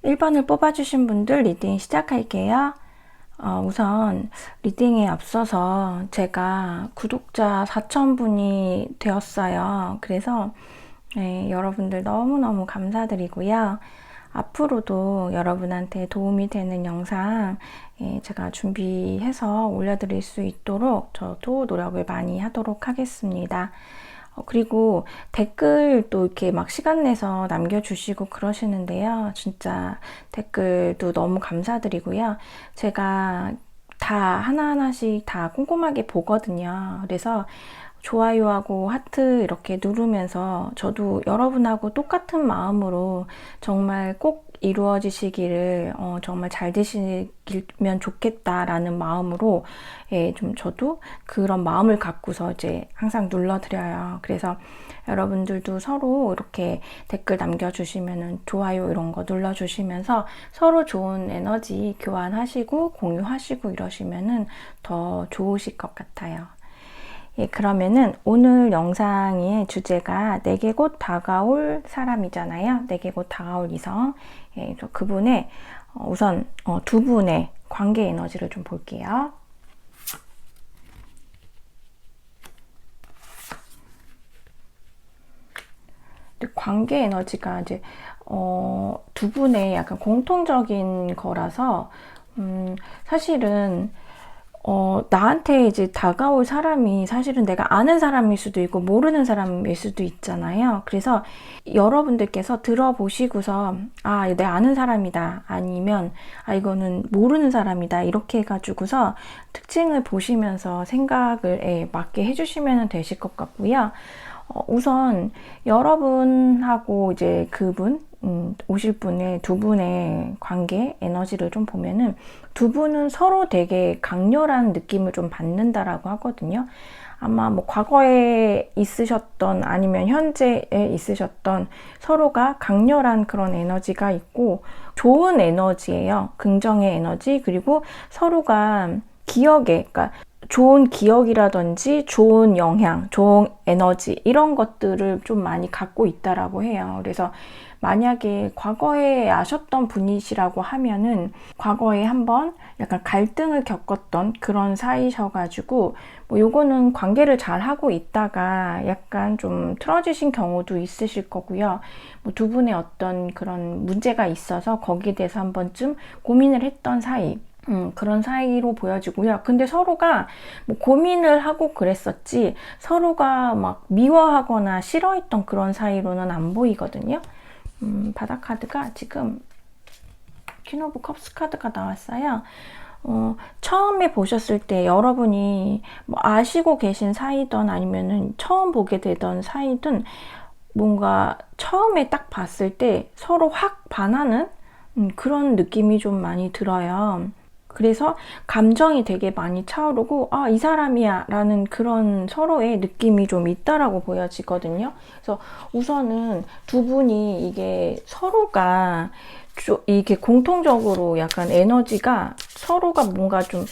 1번을 뽑아주신 분들 리딩 시작할게요. 우선 리딩에 앞서서 제가 구독자 4,000분이 되었어요. 그래서 여러분들 너무너무 감사드리고요. 앞으로도 여러분한테 도움이 되는 영상 제가 준비해서 올려드릴 수 있도록 저도 노력을 많이 하도록 하겠습니다. 그리고 댓글도 이렇게 막 시간 내서 남겨주시고 그러시는데요. 진짜 댓글도 너무 감사드리고요. 제가 다 하나하나씩 다 꼼꼼하게 보거든요. 그래서 좋아요하고 하트 이렇게 누르면서 저도 여러분하고 똑같은 마음으로 정말 꼭 이루어지시기를 정말 잘 되시면 좋겠다라는 마음으로 좀 저도 그런 마음을 갖고서 이제 항상 눌러드려요. 그래서 여러분들도 서로 이렇게 댓글 남겨주시면은 좋아요 이런 거 눌러주시면서 서로 좋은 에너지 교환하시고 공유하시고 이러시면은 더 좋으실 것 같아요. 그러면은 오늘 영상의 주제가 내게 곧 다가올 사람이잖아요. 내게 곧 다가올 이성. 그분의 우선 두 분의 관계 에너지를 좀 볼게요. 관계 에너지가 이제 두 분의 약간 공통적인 거라서 사실은 나한테 이제 다가올 사람이 사실은 내가 아는 사람일 수도 있고 모르는 사람일 수도 있잖아요. 그래서 여러분들께서 들어보시고서 내가 아는 사람이다 아니면 이거는 모르는 사람이다 이렇게 해가지고서 특징을 보시면서 생각을 맞게 해주시면 되실 것 같고요. 우선 여러분하고 이제 그분 오실 분의 두 분의 관계 에너지를 좀 보면은 두 분은 서로 되게 강렬한 느낌을 좀 받는다라고 하거든요. 아마 뭐 과거에 있으셨던 아니면 현재에 있으셨던 서로가 강렬한 그런 에너지가 있고 좋은 에너지예요. 긍정의 에너지 그리고 서로가 기억에 그러니까 좋은 기억이라든지 좋은 영향, 좋은 에너지 이런 것들을 좀 많이 갖고 있다라고 해요. 그래서 만약에 과거에 아셨던 분이시라고 하면은 과거에 한번 약간 갈등을 겪었던 그런 사이셔가지고 뭐 요거는 관계를 잘 하고 있다가 약간 좀 틀어지신 경우도 있으실 거고요. 뭐 두 분의 어떤 그런 문제가 있어서 거기에 대해서 한 번쯤 고민을 했던 사이. 그런 사이로 보여지고요. 근데 서로가 뭐 고민을 하고 그랬었지 서로가 막 미워하거나 싫어했던 그런 사이로는 안 보이거든요. 바닥 카드가 지금 퀸 오브 컵스 카드가 나왔어요. 처음에 보셨을 때 여러분이 뭐 아시고 계신 사이든 아니면은 처음 보게 되던 사이든 뭔가 처음에 딱 봤을 때 서로 확 반하는 그런 느낌이 좀 많이 들어요. 그래서 감정이 되게 많이 차오르고 이 사람이야 라는 그런 서로의 느낌이 좀 있다라고 보여지거든요. 그래서 우선은 두 분이 이게 서로가 이게 공통적으로 약간 에너지가 서로가 뭔가 좀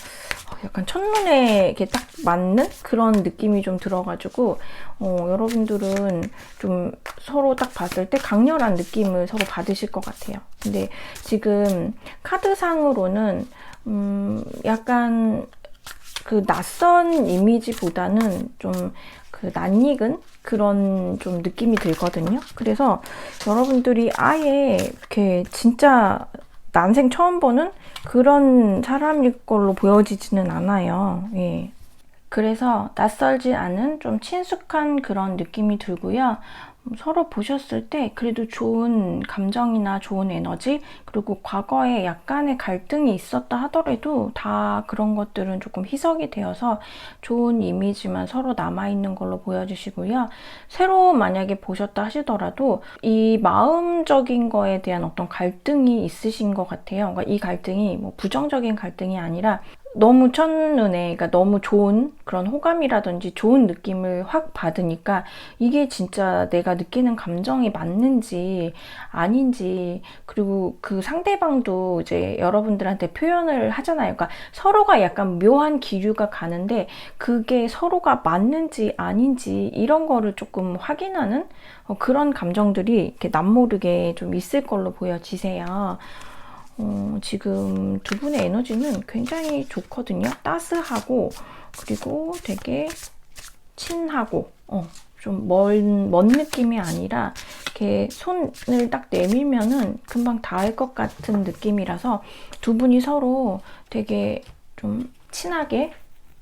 약간 첫눈에 이렇게 딱 맞는 그런 느낌이 좀 들어가지고 여러분들은 좀 서로 딱 봤을 때 강렬한 느낌을 서로 받으실 것 같아요. 근데 지금 카드상으로는 약간 그 낯선 이미지보다는 좀 그 낯익은 그런 좀 느낌이 들거든요. 그래서 여러분들이 아예 이렇게 진짜 난생 처음 보는 그런 사람일 걸로 보여지지는 않아요. 그래서 낯설지 않은 좀 친숙한 그런 느낌이 들고요. 서로 보셨을 때 그래도 좋은 감정이나 좋은 에너지 그리고 과거에 약간의 갈등이 있었다 하더라도 다 그런 것들은 조금 희석이 되어서 좋은 이미지만 서로 남아있는 걸로 보여주시고요. 새로 만약에 보셨다 하시더라도 이 마음적인 거에 대한 어떤 갈등이 있으신 것 같아요. 그러니까 이 갈등이 뭐 부정적인 갈등이 아니라 너무 첫눈에, 그러니까 너무 좋은 그런 호감이라든지 좋은 느낌을 확 받으니까 이게 진짜 내가 느끼는 감정이 맞는지 아닌지, 그리고 그 상대방도 이제 여러분들한테 표현을 하잖아요. 그러니까 서로가 약간 묘한 기류가 가는데 그게 서로가 맞는지 아닌지 이런 거를 조금 확인하는 그런 감정들이 이렇게 남모르게 좀 있을 걸로 보여지세요. 지금 두 분의 에너지는 굉장히 좋거든요. 따스하고, 그리고 되게 친하고, 먼 느낌이 아니라, 이렇게 손을 딱 내밀면은 금방 닿을 것 같은 느낌이라서 두 분이 서로 되게 좀 친하게,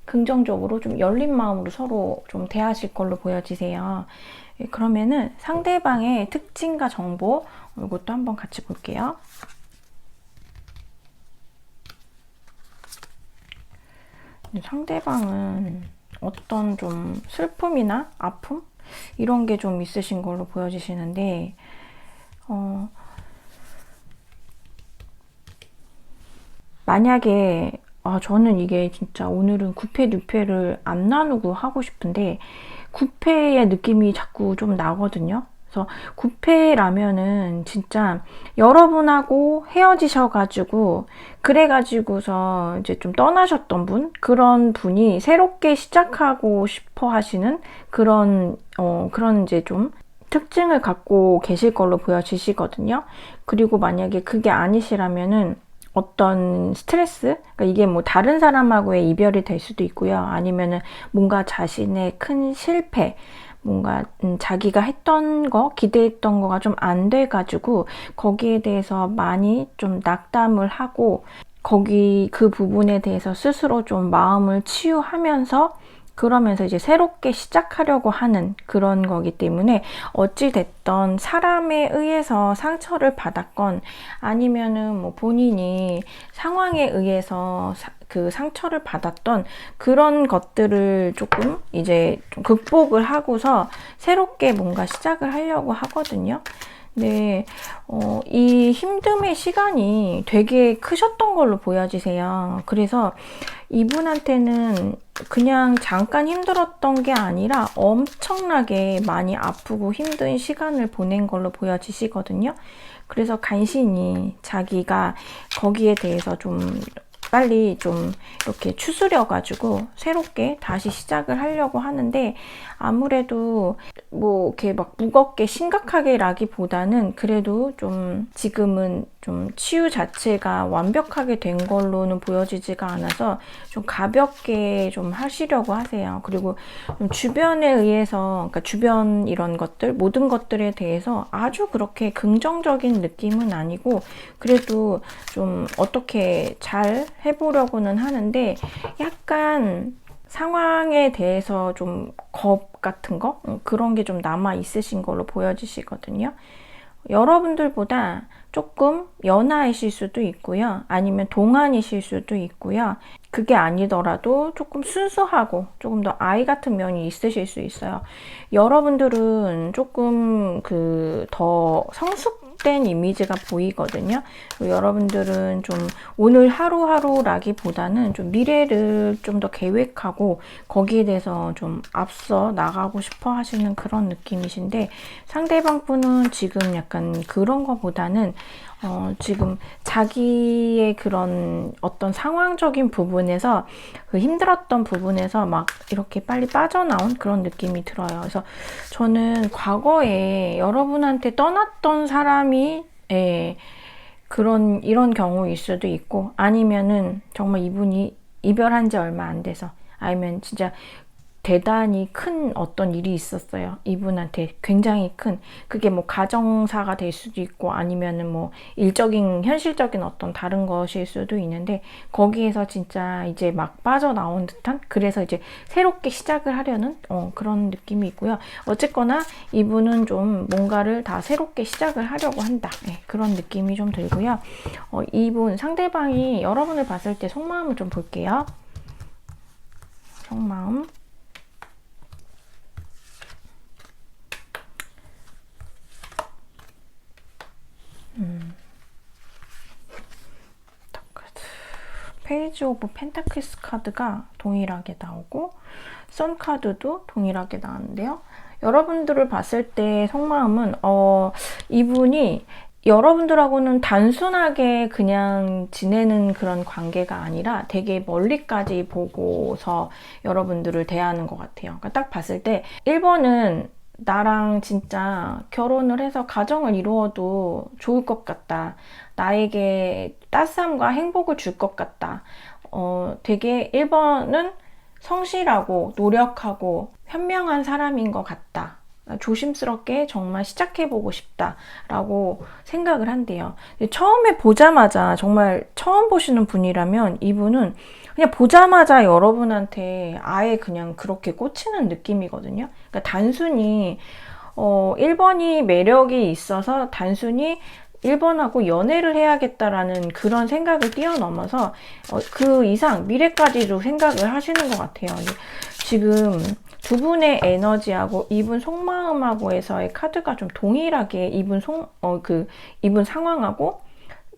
긍정적으로 좀 열린 마음으로 서로 좀 대하실 걸로 보여지세요. 예, 그러면은 상대방의 특징과 정보, 이것도 한번 같이 볼게요. 상대방은 어떤 좀 슬픔이나 아픔? 이런 게 좀 있으신 걸로 보여지시는데, 만약에, 저는 이게 진짜 오늘은 9패, 6패를 안 나누고 하고 싶은데, 9패의 느낌이 자꾸 좀 나거든요. 그래서 9패라면은 진짜 여러분하고 헤어지셔가지고 그래가지고서 이제 좀 떠나셨던 분, 그런 분이 새롭게 시작하고 싶어 하시는 그런 이제 좀 특징을 갖고 계실 걸로 보여지시거든요. 그리고 만약에 그게 아니시라면은 어떤 스트레스, 그러니까 이게 뭐 다른 사람하고의 이별이 될 수도 있고요. 아니면은 뭔가 자신의 큰 실패, 뭔가 자기가 했던 거, 기대했던 거가 좀 안 돼가지고 거기에 대해서 많이 좀 낙담을 하고 거기 그 부분에 대해서 스스로 좀 마음을 치유하면서 그러면서 이제 새롭게 시작하려고 하는 그런 거기 때문에 어찌 됐던 사람에 의해서 상처를 받았건 아니면은 뭐 본인이 상황에 의해서 그 상처를 받았던 그런 것들을 조금 이제 좀 극복을 하고서 새롭게 뭔가 시작을 하려고 하거든요. 네, 이 힘듦의 시간이 되게 크셨던 걸로 보여지세요. 그래서 이분한테는 그냥 잠깐 힘들었던 게 아니라 엄청나게 많이 아프고 힘든 시간을 보낸 걸로 보여지시거든요. 그래서 간신히 자기가 거기에 대해서 좀 빨리 좀 이렇게 추스려가지고 새롭게 다시 시작을 하려고 하는데 아무래도 뭐 이렇게 막 무겁게 심각하게 라기보다는 그래도 좀 지금은 좀 치유 자체가 완벽하게 된 걸로는 보여지지가 않아서 좀 가볍게 좀 하시려고 하세요. 그리고 좀 주변에 의해서, 그러니까 주변 이런 것들, 모든 것들에 대해서 아주 그렇게 긍정적인 느낌은 아니고 그래도 좀 어떻게 잘 해보려고는 하는데 약간 상황에 대해서 좀 겁 같은 거? 그런 게 좀 남아 있으신 걸로 보여지시거든요. 여러분들보다 조금 연하이실 수도 있고요. 아니면 동안이실 수도 있고요. 그게 아니더라도 조금 순수하고 조금 더 아이 같은 면이 있으실 수 있어요. 여러분들은 조금 그 더 성숙된 이미지가 보이거든요. 여러분들은 좀 오늘 하루하루라기보다는 좀 미래를 좀 더 계획하고 거기에 대해서 좀 앞서 나가고 싶어 하시는 그런 느낌이신데 상대방 분은 지금 약간 그런 거보다는 지금 자기의 그런 어떤 상황적인 부분에서 그 힘들었던 부분에서 막 이렇게 빨리 빠져나온 그런 느낌이 들어요. 그래서 저는 과거에 여러분한테 떠났던 사람이 이런 경우일 수도 있고 아니면은 정말 이분이 이별한 지 얼마 안 돼서 아니면 진짜 대단히 큰 어떤 일이 있었어요. 이분한테 굉장히 큰 그게 뭐 가정사가 될 수도 있고 아니면은 뭐 일적인 현실적인 어떤 다른 것일 수도 있는데 거기에서 진짜 이제 막 빠져나온 듯한 그래서 이제 새롭게 시작을 하려는 그런 느낌이 있고요. 어쨌거나 이분은 좀 뭔가를 다 새롭게 시작을 하려고 한다. 네, 그런 느낌이 좀 들고요. 이분 상대방이 여러분을 봤을 때 속마음을 좀 볼게요. 속마음. 페이지 오브 펜타클스 카드가 동일하게 나오고 선 카드도 동일하게 나왔는데요. 여러분들을 봤을 때 속마음은 이분이 여러분들하고는 단순하게 그냥 지내는 그런 관계가 아니라 되게 멀리까지 보고서 여러분들을 대하는 것 같아요. 그러니까 딱 봤을 때 1번은 나랑 진짜 결혼을 해서 가정을 이루어도 좋을 것 같다. 나에게 따스함과 행복을 줄 것 같다. 되게 1번은 성실하고 노력하고 현명한 사람인 것 같다. 조심스럽게 정말 시작해보고 싶다라고 생각을 한대요. 처음에 보자마자 정말 처음 보시는 분이라면 이분은 그냥 보자마자 여러분한테 아예 그냥 그렇게 꽂히는 느낌이거든요. 그러니까 단순히 1번이 매력이 있어서 단순히 1번하고 연애를 해야겠다라는 그런 생각을 뛰어넘어서 그 이상 미래까지도 생각을 하시는 것 같아요. 지금 두 분의 에너지하고 이분 속마음하고에서의 카드가 좀 동일하게 이분 상황하고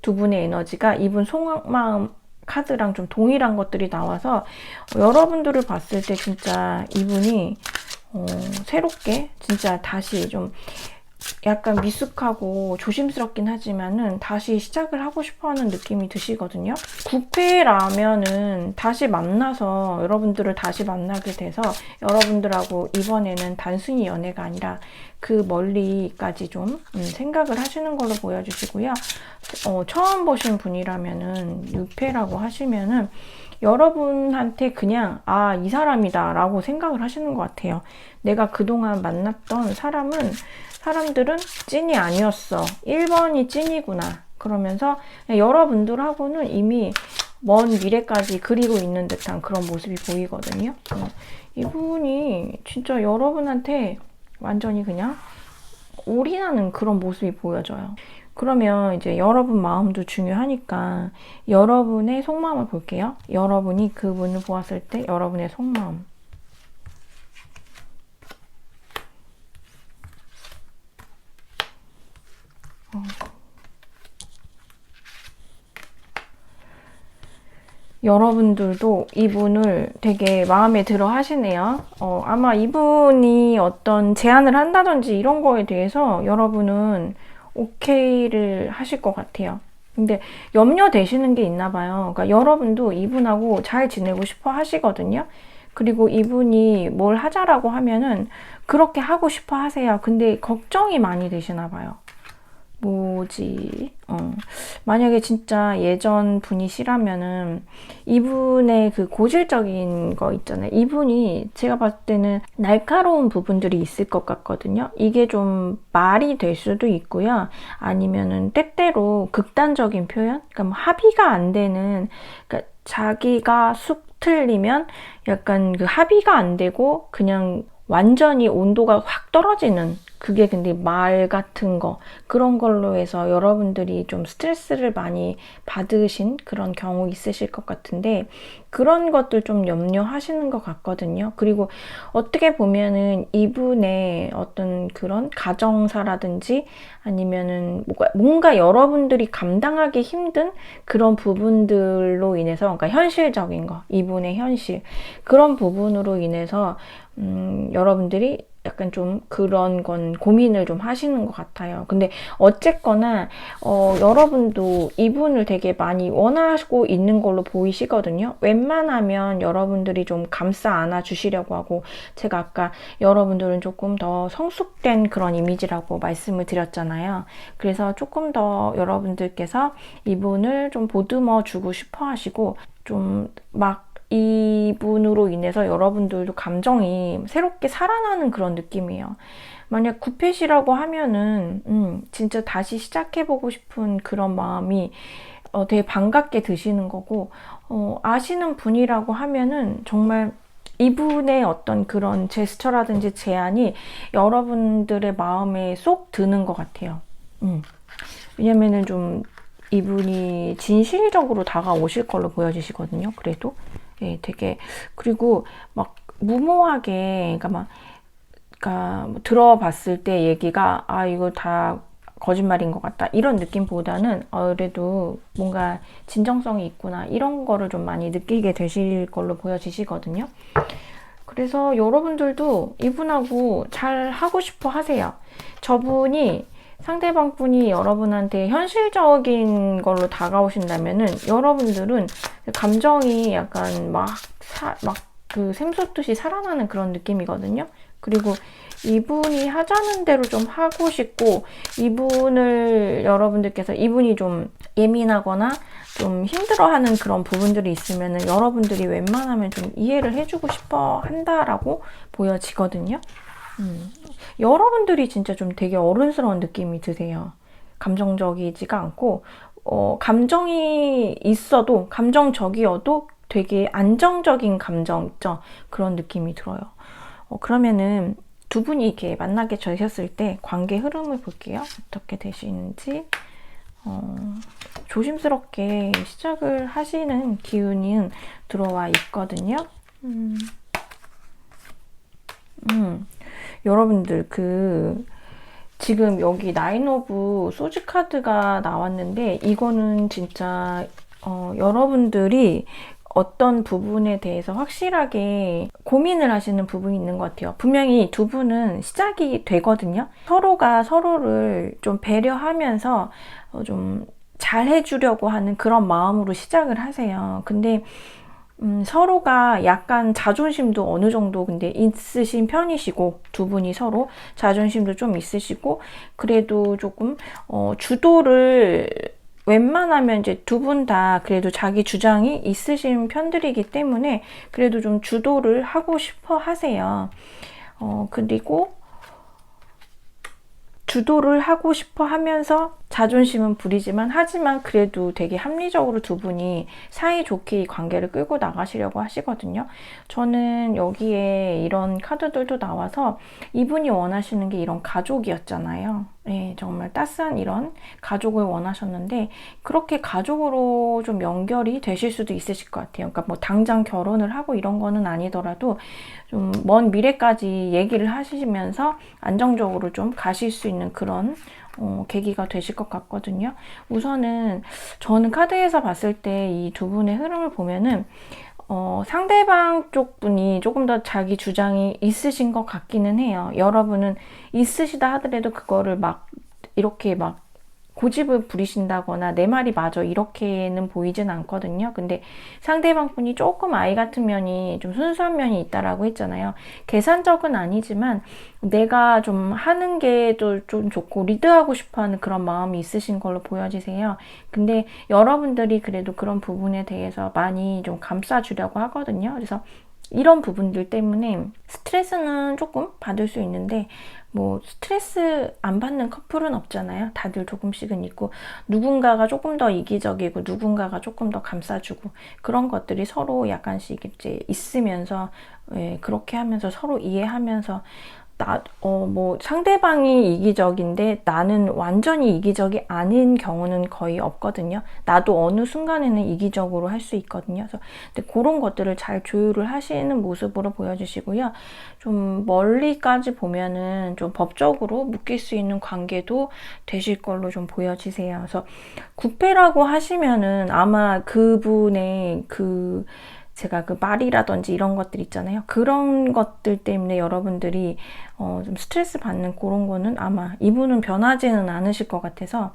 두 분의 에너지가 이분 속마음 카드랑 좀 동일한 것들이 나와서 여러분들을 봤을 때 진짜 이분이 새롭게 진짜 다시 좀 약간 미숙하고 조심스럽긴 하지만은 다시 시작을 하고 싶어 하는 느낌이 드시거든요. 9패라면은 다시 만나서 여러분들을 다시 만나게 돼서 여러분들하고 이번에는 단순히 연애가 아니라 그 멀리까지 좀 생각을 하시는 걸로 보여주시고요. 처음 보신 분이라면은 6패라고 하시면은 여러분한테 그냥 이 사람이다 라고 생각을 하시는 것 같아요. 내가 그동안 만났던 사람들은 찐이 아니었어. 1번이 찐이구나. 그러면서 여러분들하고는 이미 먼 미래까지 그리고 있는 듯한 그런 모습이 보이거든요. 이분이 진짜 여러분한테 완전히 그냥 올인하는 그런 모습이 보여져요. 그러면 이제 여러분 마음도 중요하니까 여러분의 속마음을 볼게요. 여러분이 그분을 보았을 때 여러분의 속마음. 여러분들도 이분을 되게 마음에 들어 하시네요. 아마 이분이 어떤 제안을 한다든지 이런 거에 대해서 여러분은 오케이를 하실 것 같아요. 근데 염려되시는 게 있나 봐요. 그러니까 여러분도 이분하고 잘 지내고 싶어 하시거든요. 그리고 이분이 뭘 하자라고 하면은 그렇게 하고 싶어 하세요. 근데 걱정이 많이 되시나 봐요. 뭐지? 만약에 진짜 예전 분이시라면은 이분의 그 고질적인 거 있잖아요. 이분이 제가 봤을 때는 날카로운 부분들이 있을 것 같거든요. 이게 좀 말이 될 수도 있고요. 아니면은 때때로 극단적인 표현? 그러니까 뭐 합의가 안 되는, 그러니까 자기가 쑥 틀리면 약간 그 합의가 안 되고 그냥 완전히 온도가 확 떨어지는, 그게 근데 말 같은 거 그런 걸로 해서 여러분들이 좀 스트레스를 많이 받으신 그런 경우 있으실 것 같은데 그런 것들 좀 염려하시는 것 같거든요. 그리고 어떻게 보면은 이분의 어떤 그런 가정사라든지 아니면은 뭔가 여러분들이 감당하기 힘든 그런 부분들로 인해서, 그러니까 현실적인 거, 이분의 현실, 그런 부분으로 인해서 여러분들이 약간 좀 그런 건 고민을 좀 하시는 것 같아요. 근데 어쨌거나 여러분도 이분을 되게 많이 원하고 있는 걸로 보이시거든요. 웬만하면 여러분들이 좀 감싸 안아 주시려고 하고, 제가 아까 여러분들은 조금 더 성숙된 그런 이미지라고 말씀을 드렸잖아요. 그래서 조금 더 여러분들께서 이분을 좀 보듬어 주고 싶어 하시고, 좀 막 이분으로 인해서 여러분들도 감정이 새롭게 살아나는 그런 느낌이에요. 만약 9펫이라고 하면은 진짜 다시 시작해보고 싶은 그런 마음이 되게 반갑게 드시는 거고, 아시는 분이라고 하면은 정말 이분의 어떤 그런 제스처라든지 제안이 여러분들의 마음에 쏙 드는 것 같아요. 왜냐면은 좀 이분이 진실적으로 다가오실 걸로 보여지시거든요. 그래도 되게, 그리고 막 무모하게, 그러니까 뭐 들어봤을 때 얘기가 이거 다 거짓말인 것 같다 이런 느낌보다는 그래도 뭔가 진정성이 있구나 이런 거를 좀 많이 느끼게 되실 걸로 보여지시거든요. 그래서 여러분들도 이분하고 잘 하고 싶어 하세요. 저분이 상대방 분이 여러분한테 현실적인 걸로 다가오신다면은 여러분들은 감정이 약간 막 그 샘솟듯이 살아나는 그런 느낌이거든요. 그리고 이분이 하자는 대로 좀 하고 싶고, 이분을 여러분들께서 이분이 좀 예민하거나 좀 힘들어하는 그런 부분들이 있으면은 여러분들이 웬만하면 좀 이해를 해주고 싶어 한다라고 보여지거든요. 여러분들이 진짜 좀 되게 어른스러운 느낌이 드세요. 감정적이지가 않고, 감정이 있어도, 감정적이어도 되게 안정적인 감정 있죠? 그런 느낌이 들어요. 그러면은 두 분이 이렇게 만나게 되셨을 때 관계 흐름을 볼게요. 어떻게 되시는지. 조심스럽게 시작을 하시는 기운이 들어와 있거든요. 여러분들 지금 여기 나인 오브 소즈 카드가 나왔는데 이거는 진짜 여러분들이 어떤 부분에 대해서 확실하게 고민을 하시는 부분이 있는 것 같아요. 분명히 두 분은 시작이 되거든요. 서로가 서로를 좀 배려하면서 좀 잘해주려고 하는 그런 마음으로 시작을 하세요. 근데 서로가 약간 자존심도 어느 정도 근데 있으신 편이시고, 두 분이 서로 자존심도 좀 있으시고, 그래도 조금 주도를 웬만하면 이제 두 분 다 그래도 자기 주장이 있으신 편들이기 때문에 그래도 좀 주도를 하고 싶어 하세요. 그리고 주도를 하고 싶어 하면서 자존심은 부리지만 하지만 그래도 되게 합리적으로 두 분이 사이좋게 이 관계를 끌고 나가시려고 하시거든요. 저는 여기에 이런 카드들도 나와서 이분이 원하시는 게 이런 가족이었잖아요. 네, 정말 따스한 이런 가족을 원하셨는데 그렇게 가족으로 좀 연결이 되실 수도 있으실 것 같아요. 그러니까 뭐 당장 결혼을 하고 이런 거는 아니더라도 좀 먼 미래까지 얘기를 하시면서 안정적으로 좀 가실 수 있는 그런 계기가 되실 것 같거든요. 우선은 저는 카드에서 봤을 때 이 두 분의 흐름을 보면은 상대방 쪽 분이 조금 더 자기 주장이 있으신 것 같기는 해요. 여러분은 있으시다 하더라도 그거를 막 이렇게 막 고집을 부리신다거나 내 말이 맞아 이렇게는 보이진 않거든요. 근데 상대방 분이 조금 아이 같은 면이 좀 순수한 면이 있다라고 했잖아요. 계산적은 아니지만 내가 좀 하는 게 좀 좋고 리드하고 싶어하는 그런 마음이 있으신 걸로 보여지세요. 근데 여러분들이 그래도 그런 부분에 대해서 많이 좀 감싸주려고 하거든요. 그래서 이런 부분들 때문에 스트레스는 조금 받을 수 있는데 뭐 스트레스 안 받는 커플은 없잖아요. 다들 조금씩은 있고 누군가가 조금 더 이기적이고 누군가가 조금 더 감싸주고 그런 것들이 서로 약간씩 이제 있으면서 그렇게 하면서 서로 이해하면서 뭐 상대방이 이기적인데 나는 완전히 이기적이 아닌 경우는 거의 없거든요. 나도 어느 순간에는 이기적으로 할 수 있거든요. 그래서 근데 그런 것들을 잘 조율을 하시는 모습으로 보여주시고요. 좀 멀리까지 보면은 좀 법적으로 묶일 수 있는 관계도 되실 걸로 좀 보여지세요. 그래서 구패라고 하시면은 아마 그분의 제가 말이라든지 이런 것들 있잖아요. 그런 것들 때문에 여러분들이 좀 스트레스 받는 그런 거는 아마 이분은 변하지는 않으실 것 같아서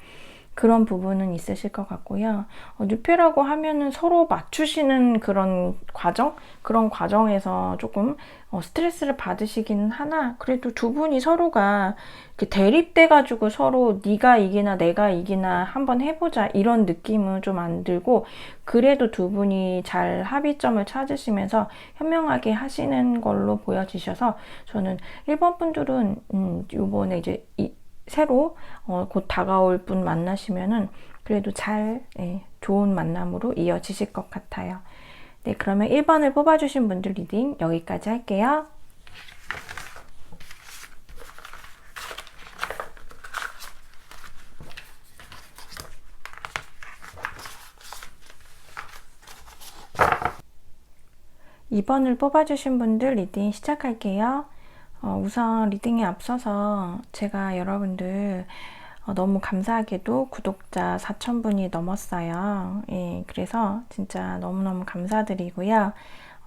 그런 부분은 있으실 것 같고요. 뉴페라고 하면은 서로 맞추시는 그런 과정? 그런 과정에서 조금 스트레스를 받으시기는 하나 그래도 두 분이 서로가 대립돼가지고 서로 네가 이기나 내가 이기나 한번 해보자 이런 느낌은 좀 안 들고 그래도 두 분이 잘 합의점을 찾으시면서 현명하게 하시는 걸로 보여지셔서 저는 1번 분들은 요번에 이제 새로 곧 다가올 분 만나시면은 그래도 좋은 만남으로 이어지실 것 같아요. 네, 그러면 1번을 뽑아주신 분들 리딩 여기까지 할게요. (2번을) 뽑아주신 분들 리딩 시작할게요. 우선 리딩에 앞서서 제가 여러분들 너무 감사하게도 구독자 4,000분이 넘었어요. 예, 그래서 진짜 너무너무 감사드리고요.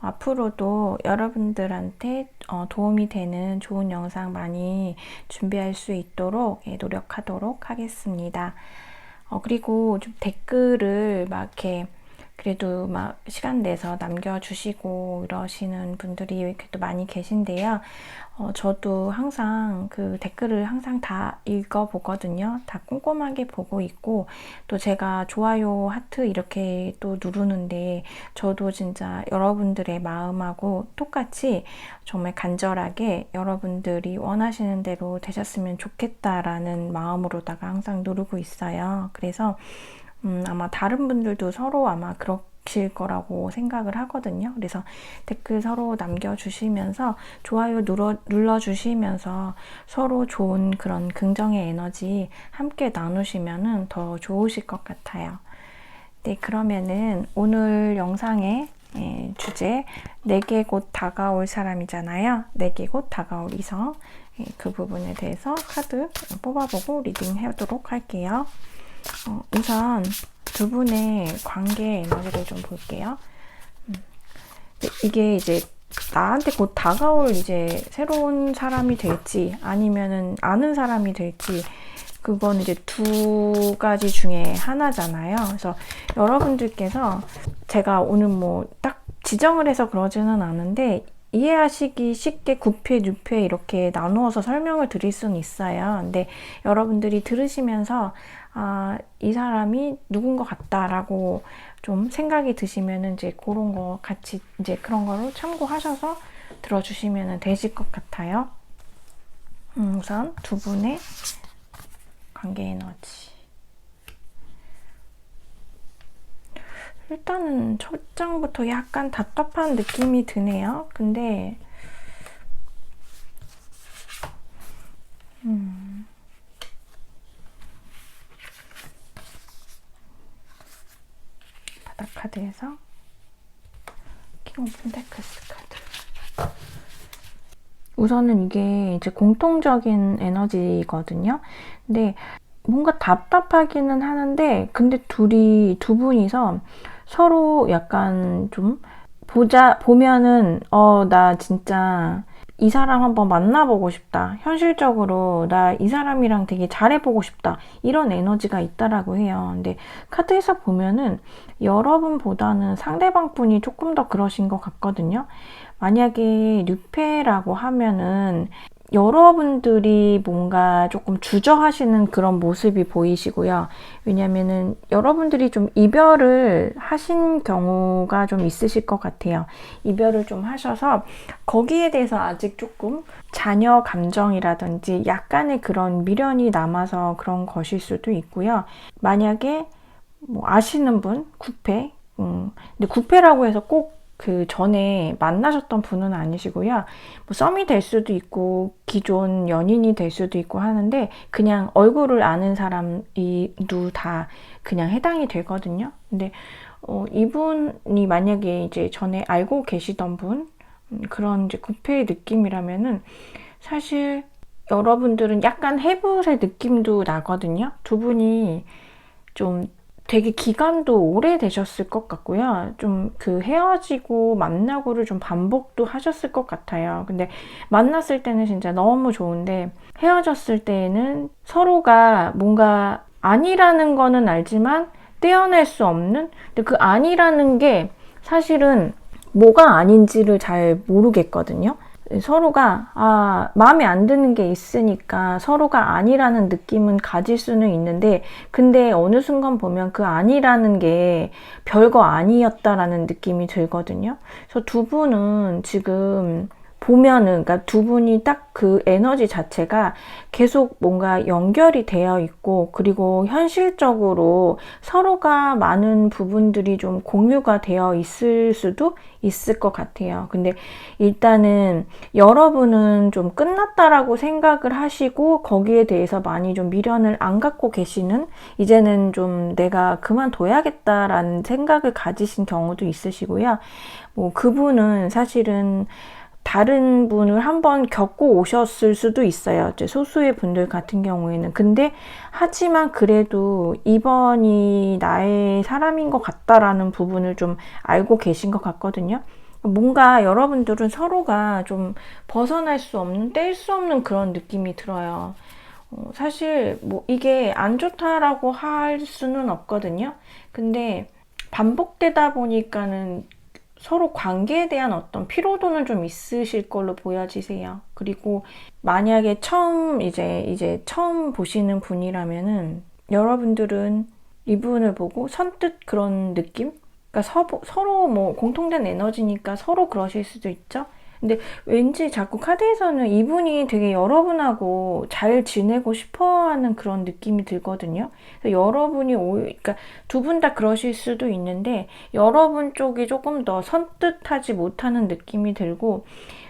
앞으로도 여러분들한테 도움이 되는 좋은 영상 많이 준비할 수 있도록 노력하도록 하겠습니다. 그리고 좀 댓글을 막 이렇게 그래도 막 시간 내서 남겨주시고 이러시는 분들이 이렇게 또 많이 계신데요. 저도 항상 그 댓글을 항상 다 읽어보거든요. 다 꼼꼼하게 보고 있고, 또 제가 좋아요, 하트 이렇게 또 누르는데, 저도 진짜 여러분들의 마음하고 똑같이 정말 간절하게 여러분들이 원하시는 대로 되셨으면 좋겠다라는 마음으로다가 항상 누르고 있어요. 그래서 아마 다른 분들도 서로 아마 그러실 거라고 생각을 하거든요. 그래서 댓글 서로 남겨주시면서 좋아요 눌러주시면서 서로 좋은 그런 긍정의 에너지 함께 나누시면은 더 좋으실 것 같아요. 네, 그러면은 오늘 영상의 주제 내게 곧 다가올 사람이잖아요. 내게 곧 다가올 이성, 그 부분에 대해서 카드 뽑아보고 리딩하도록 할게요. 우선 두 분의 관계 에너지를 좀 볼게요. 이게 이제 나한테 곧 다가올 이제 새로운 사람이 될지 아니면은 아는 사람이 될지 그건 이제 두 가지 중에 하나잖아요. 그래서 여러분들께서 제가 오늘 뭐 딱 지정을 해서 그러지는 않은데 이해하시기 쉽게 9패, 6패 이렇게 나누어서 설명을 드릴 수는 있어요. 근데 여러분들이 들으시면서 이 사람이 누군 것 같다라고 좀 생각이 드시면은 이제 그런 거 같이 이제 그런 거로 참고하셔서 들어주시면 되실 것 같아요. 우선 두 분의 관계 에너지. 일단은 첫 장부터 약간 답답한 느낌이 드네요. 근데 바닥 카드에서 킹 오브 펜타클스 카드. 우선은 이게 이제 공통적인 에너지거든요. 근데 뭔가 답답하기는 하는데 근데 두 분이서 서로 약간 좀 보면은 나 진짜 이 사람 한번 만나보고 싶다. 현실적으로 나 이 사람이랑 되게 잘해보고 싶다. 이런 에너지가 있다라고 해요. 근데 카드에서 보면은 여러분보다는 상대방 분이 조금 더 그러신 것 같거든요. 만약에 뉴페라고 하면은 여러분들이 뭔가 조금 주저하시는 그런 모습이 보이시고요. 왜냐면은 여러분들이 좀 이별을 하신 경우가 좀 있으실 것 같아요. 이별을 좀 하셔서 거기에 대해서 아직 조금 자녀 감정이라든지 약간의 그런 미련이 남아서 그런 것일 수도 있고요. 만약에 뭐 아시는 분, 9패, 근데 9패라고 해서 꼭 그 전에 만나셨던 분은 아니시고요. 뭐 썸이 될 수도 있고 기존 연인이 될 수도 있고 하는데 그냥 얼굴을 아는 사람이도 다 그냥 해당이 되거든요. 근데 이분이 만약에 이제 전에 알고 계시던 분 그런 이제 9패의 느낌이라면은 사실 여러분들은 약간 해불의 느낌도 나거든요. 두 분이 좀 되게 기간도 오래되셨을 것 같고요. 좀 그 헤어지고 만나고를 좀 반복도 하셨을 것 같아요. 근데 만났을 때는 진짜 너무 좋은데 헤어졌을 때에는 서로가 뭔가 아니라는 거는 알지만 떼어낼 수 없는 근데 그 아니라는 게 사실은 뭐가 아닌지를 잘 모르겠거든요. 서로가 마음에 안 드는 게 있으니까 서로가 아니라는 느낌은 가질 수는 있는데 근데 어느 순간 보면 그 아니라는 게 별거 아니었다라는 느낌이 들거든요. 그래서 두 분은 지금 보면은 그러니까 두 분이 딱 그 에너지 자체가 계속 뭔가 연결이 되어 있고 그리고 현실적으로 서로가 많은 부분들이 좀 공유가 되어 있을 수도 있을 것 같아요. 근데 일단은 여러분은 좀 끝났다라고 생각을 하시고 거기에 대해서 많이 좀 미련을 안 갖고 계시는 이제는 좀 내가 그만둬야겠다라는 생각을 가지신 경우도 있으시고요. 뭐 그분은 사실은 다른 분을 한번 겪고 오셨을 수도 있어요. 이제 소수의 분들 같은 경우에는. 근데 하지만 그래도 이번이 나의 사람인 것 같다라는 부분을 좀 알고 계신 것 같거든요. 뭔가 여러분들은 서로가 좀 벗어날 수 없는, 뗄 수 없는 그런 느낌이 들어요. 사실 뭐 이게 안 좋다라고 할 수는 없거든요. 근데 반복되다 보니까는 서로 관계에 대한 어떤 피로도는 좀 있으실 걸로 보여지세요. 그리고 만약에 이제 처음 보시는 분이라면은 여러분들은 이분을 보고 선뜻 그런 느낌? 그러니까 서로 뭐 공통된 에너지니까 서로 그러실 수도 있죠. 근데 왠지 자꾸 카드에서는 이분이 되게 여러분하고 잘 지내고 싶어 하는 그런 느낌이 들거든요. 여러분이 그러니까 두 분 다 그러실 수도 있는데 여러분 쪽이 조금 더 선뜻하지 못하는 느낌이 들고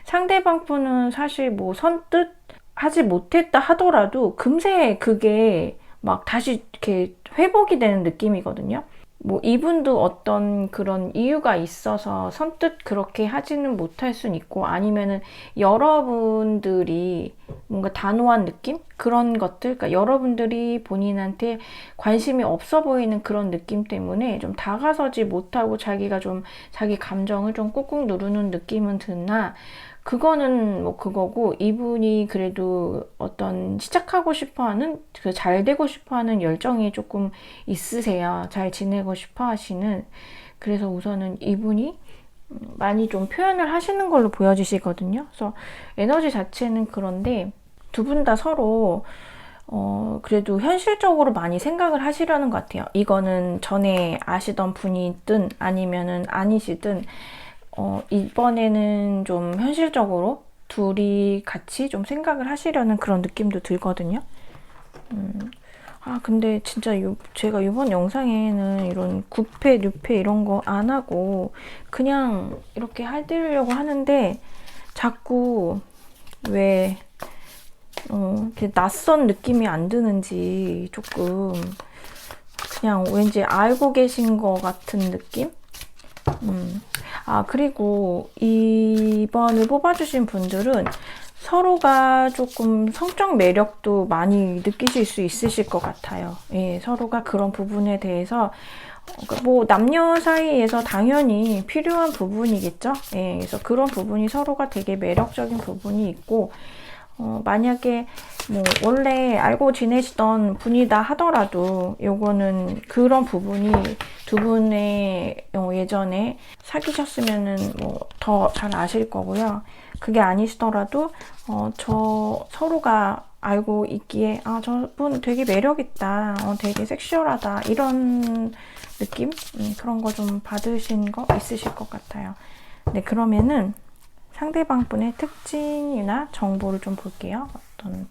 상대방 분은 사실 뭐 선뜻 하지 못했다 하더라도 금세 그게 막 다시 이렇게 회복이 되는 느낌이거든요. 뭐 이분도 어떤 그런 이유가 있어서 선뜻 그렇게 하지는 못할 순 있고 아니면은 여러분들이 뭔가 단호한 느낌? 그런 것들, 그러니까 여러분들이 본인한테 관심이 없어 보이는 그런 느낌 때문에 좀 다가서지 못하고 자기가 좀 자기 감정을 좀 꾹꾹 누르는 느낌은 드나 그거는 뭐 그거고 이분이 그래도 어떤 시작하고 싶어하는 그 잘 되고 싶어하는 열정이 조금 있으세요. 잘 지내고 싶어하시는. 그래서 우선은 이분이 많이 좀 표현을 하시는 걸로 보여지시거든요. 그래서 에너지 자체는 그런데 두 분 다 서로 그래도 현실적으로 많이 생각을 하시려는 것 같아요. 이거는 전에 아시던 분이든 아니면은 아니시든 이번에는 좀 현실적으로 둘이 같이 좀 생각을 하시려는 그런 느낌도 들거든요. 근데 진짜 제가 이번 영상에는 이런 구패, 뉴패 이런 거 안 하고 그냥 이렇게 해드리려고 하는데 자꾸 왜 이렇게 낯선 느낌이 안 드는지 조금 그냥 왠지 알고 계신 것 같은 느낌? 그리고 이번을 뽑아주신 분들은 서로가 조금 성적 매력도 많이 느끼실 수 있으실 것 같아요. 예, 서로가 그런 부분에 대해서 뭐 남녀 사이에서 당연히 필요한 부분이겠죠. 예, 그래서 그런 부분이 서로가 되게 매력적인 부분이 있고 만약에 뭐 원래 알고 지내시던 분이다 하더라도 요거는 그런 부분이 두 분의 예전에 사귀셨으면은 뭐 더 잘 아실 거고요. 그게 아니시더라도 서로가 알고 있기에 저분 되게 매력있다, 되게 섹슈얼하다 이런 느낌? 그런 거 좀 받으신 거 있으실 것 같아요. 네, 그러면은 상대방 분의 특징이나 정보를 좀 볼게요. 어떤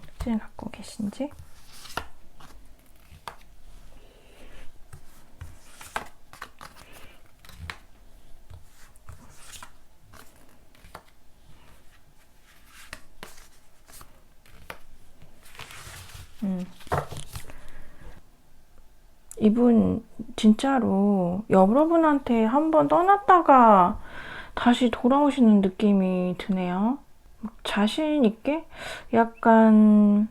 특징을 갖고 계신지. 이분 진짜로 여러분한테 한번 떠났다가 다시 돌아오시는 느낌이 드네요. 자신 있게 약간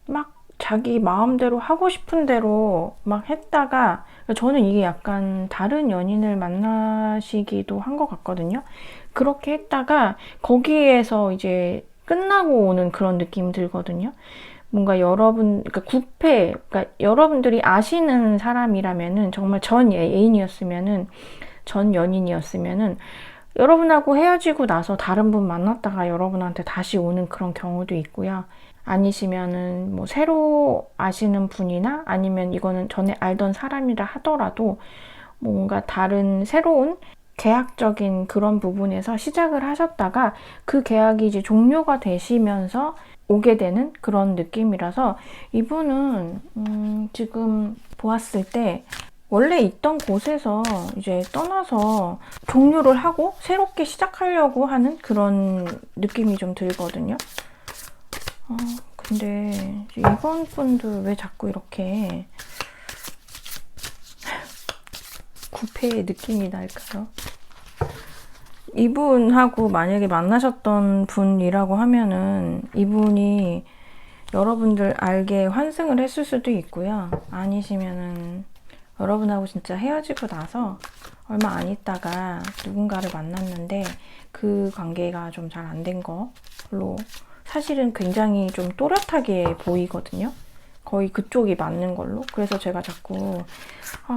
막 자기 마음대로 하고 싶은 대로 막 했다가 저는 이게 약간 다른 연인을 만나시기도 한 것 같거든요. 그렇게 했다가 거기에서 이제 끝나고 오는 그런 느낌이 들거든요. 뭔가 그러니까 그러니까 여러분들이 아시는 사람이라면은 정말 전 애인이었으면은 전 연인이었으면은 여러분하고 헤어지고 나서 다른 분 만났다가 여러분한테 다시 오는 그런 경우도 있고요. 아니시면은 뭐 새로 아시는 분이나 아니면 이거는 전에 알던 사람이라 하더라도 뭔가 다른 새로운 계약적인 그런 부분에서 시작을 하셨다가 그 계약이 이제 종료가 되시면서 오게 되는 그런 느낌이라서 이분은 지금 보았을 때 원래 있던 곳에서 이제 떠나서 종료를 하고 새롭게 시작하려고 하는 그런 느낌이 좀 들거든요. 근데 이번 분들 왜 자꾸 이렇게 구패의 느낌이 날까요? 이분하고 만약에 만나셨던 분이라고 하면은 이분이 여러분들 알게 환승을 했을 수도 있고요. 아니시면은 여러분하고 진짜 헤어지고 나서 얼마 안 있다가 누군가를 만났는데 그 관계가 좀 잘 안 된 걸로 사실은 굉장히 좀 또렷하게 보이거든요. 거의 그쪽이 맞는 걸로. 그래서 제가 자꾸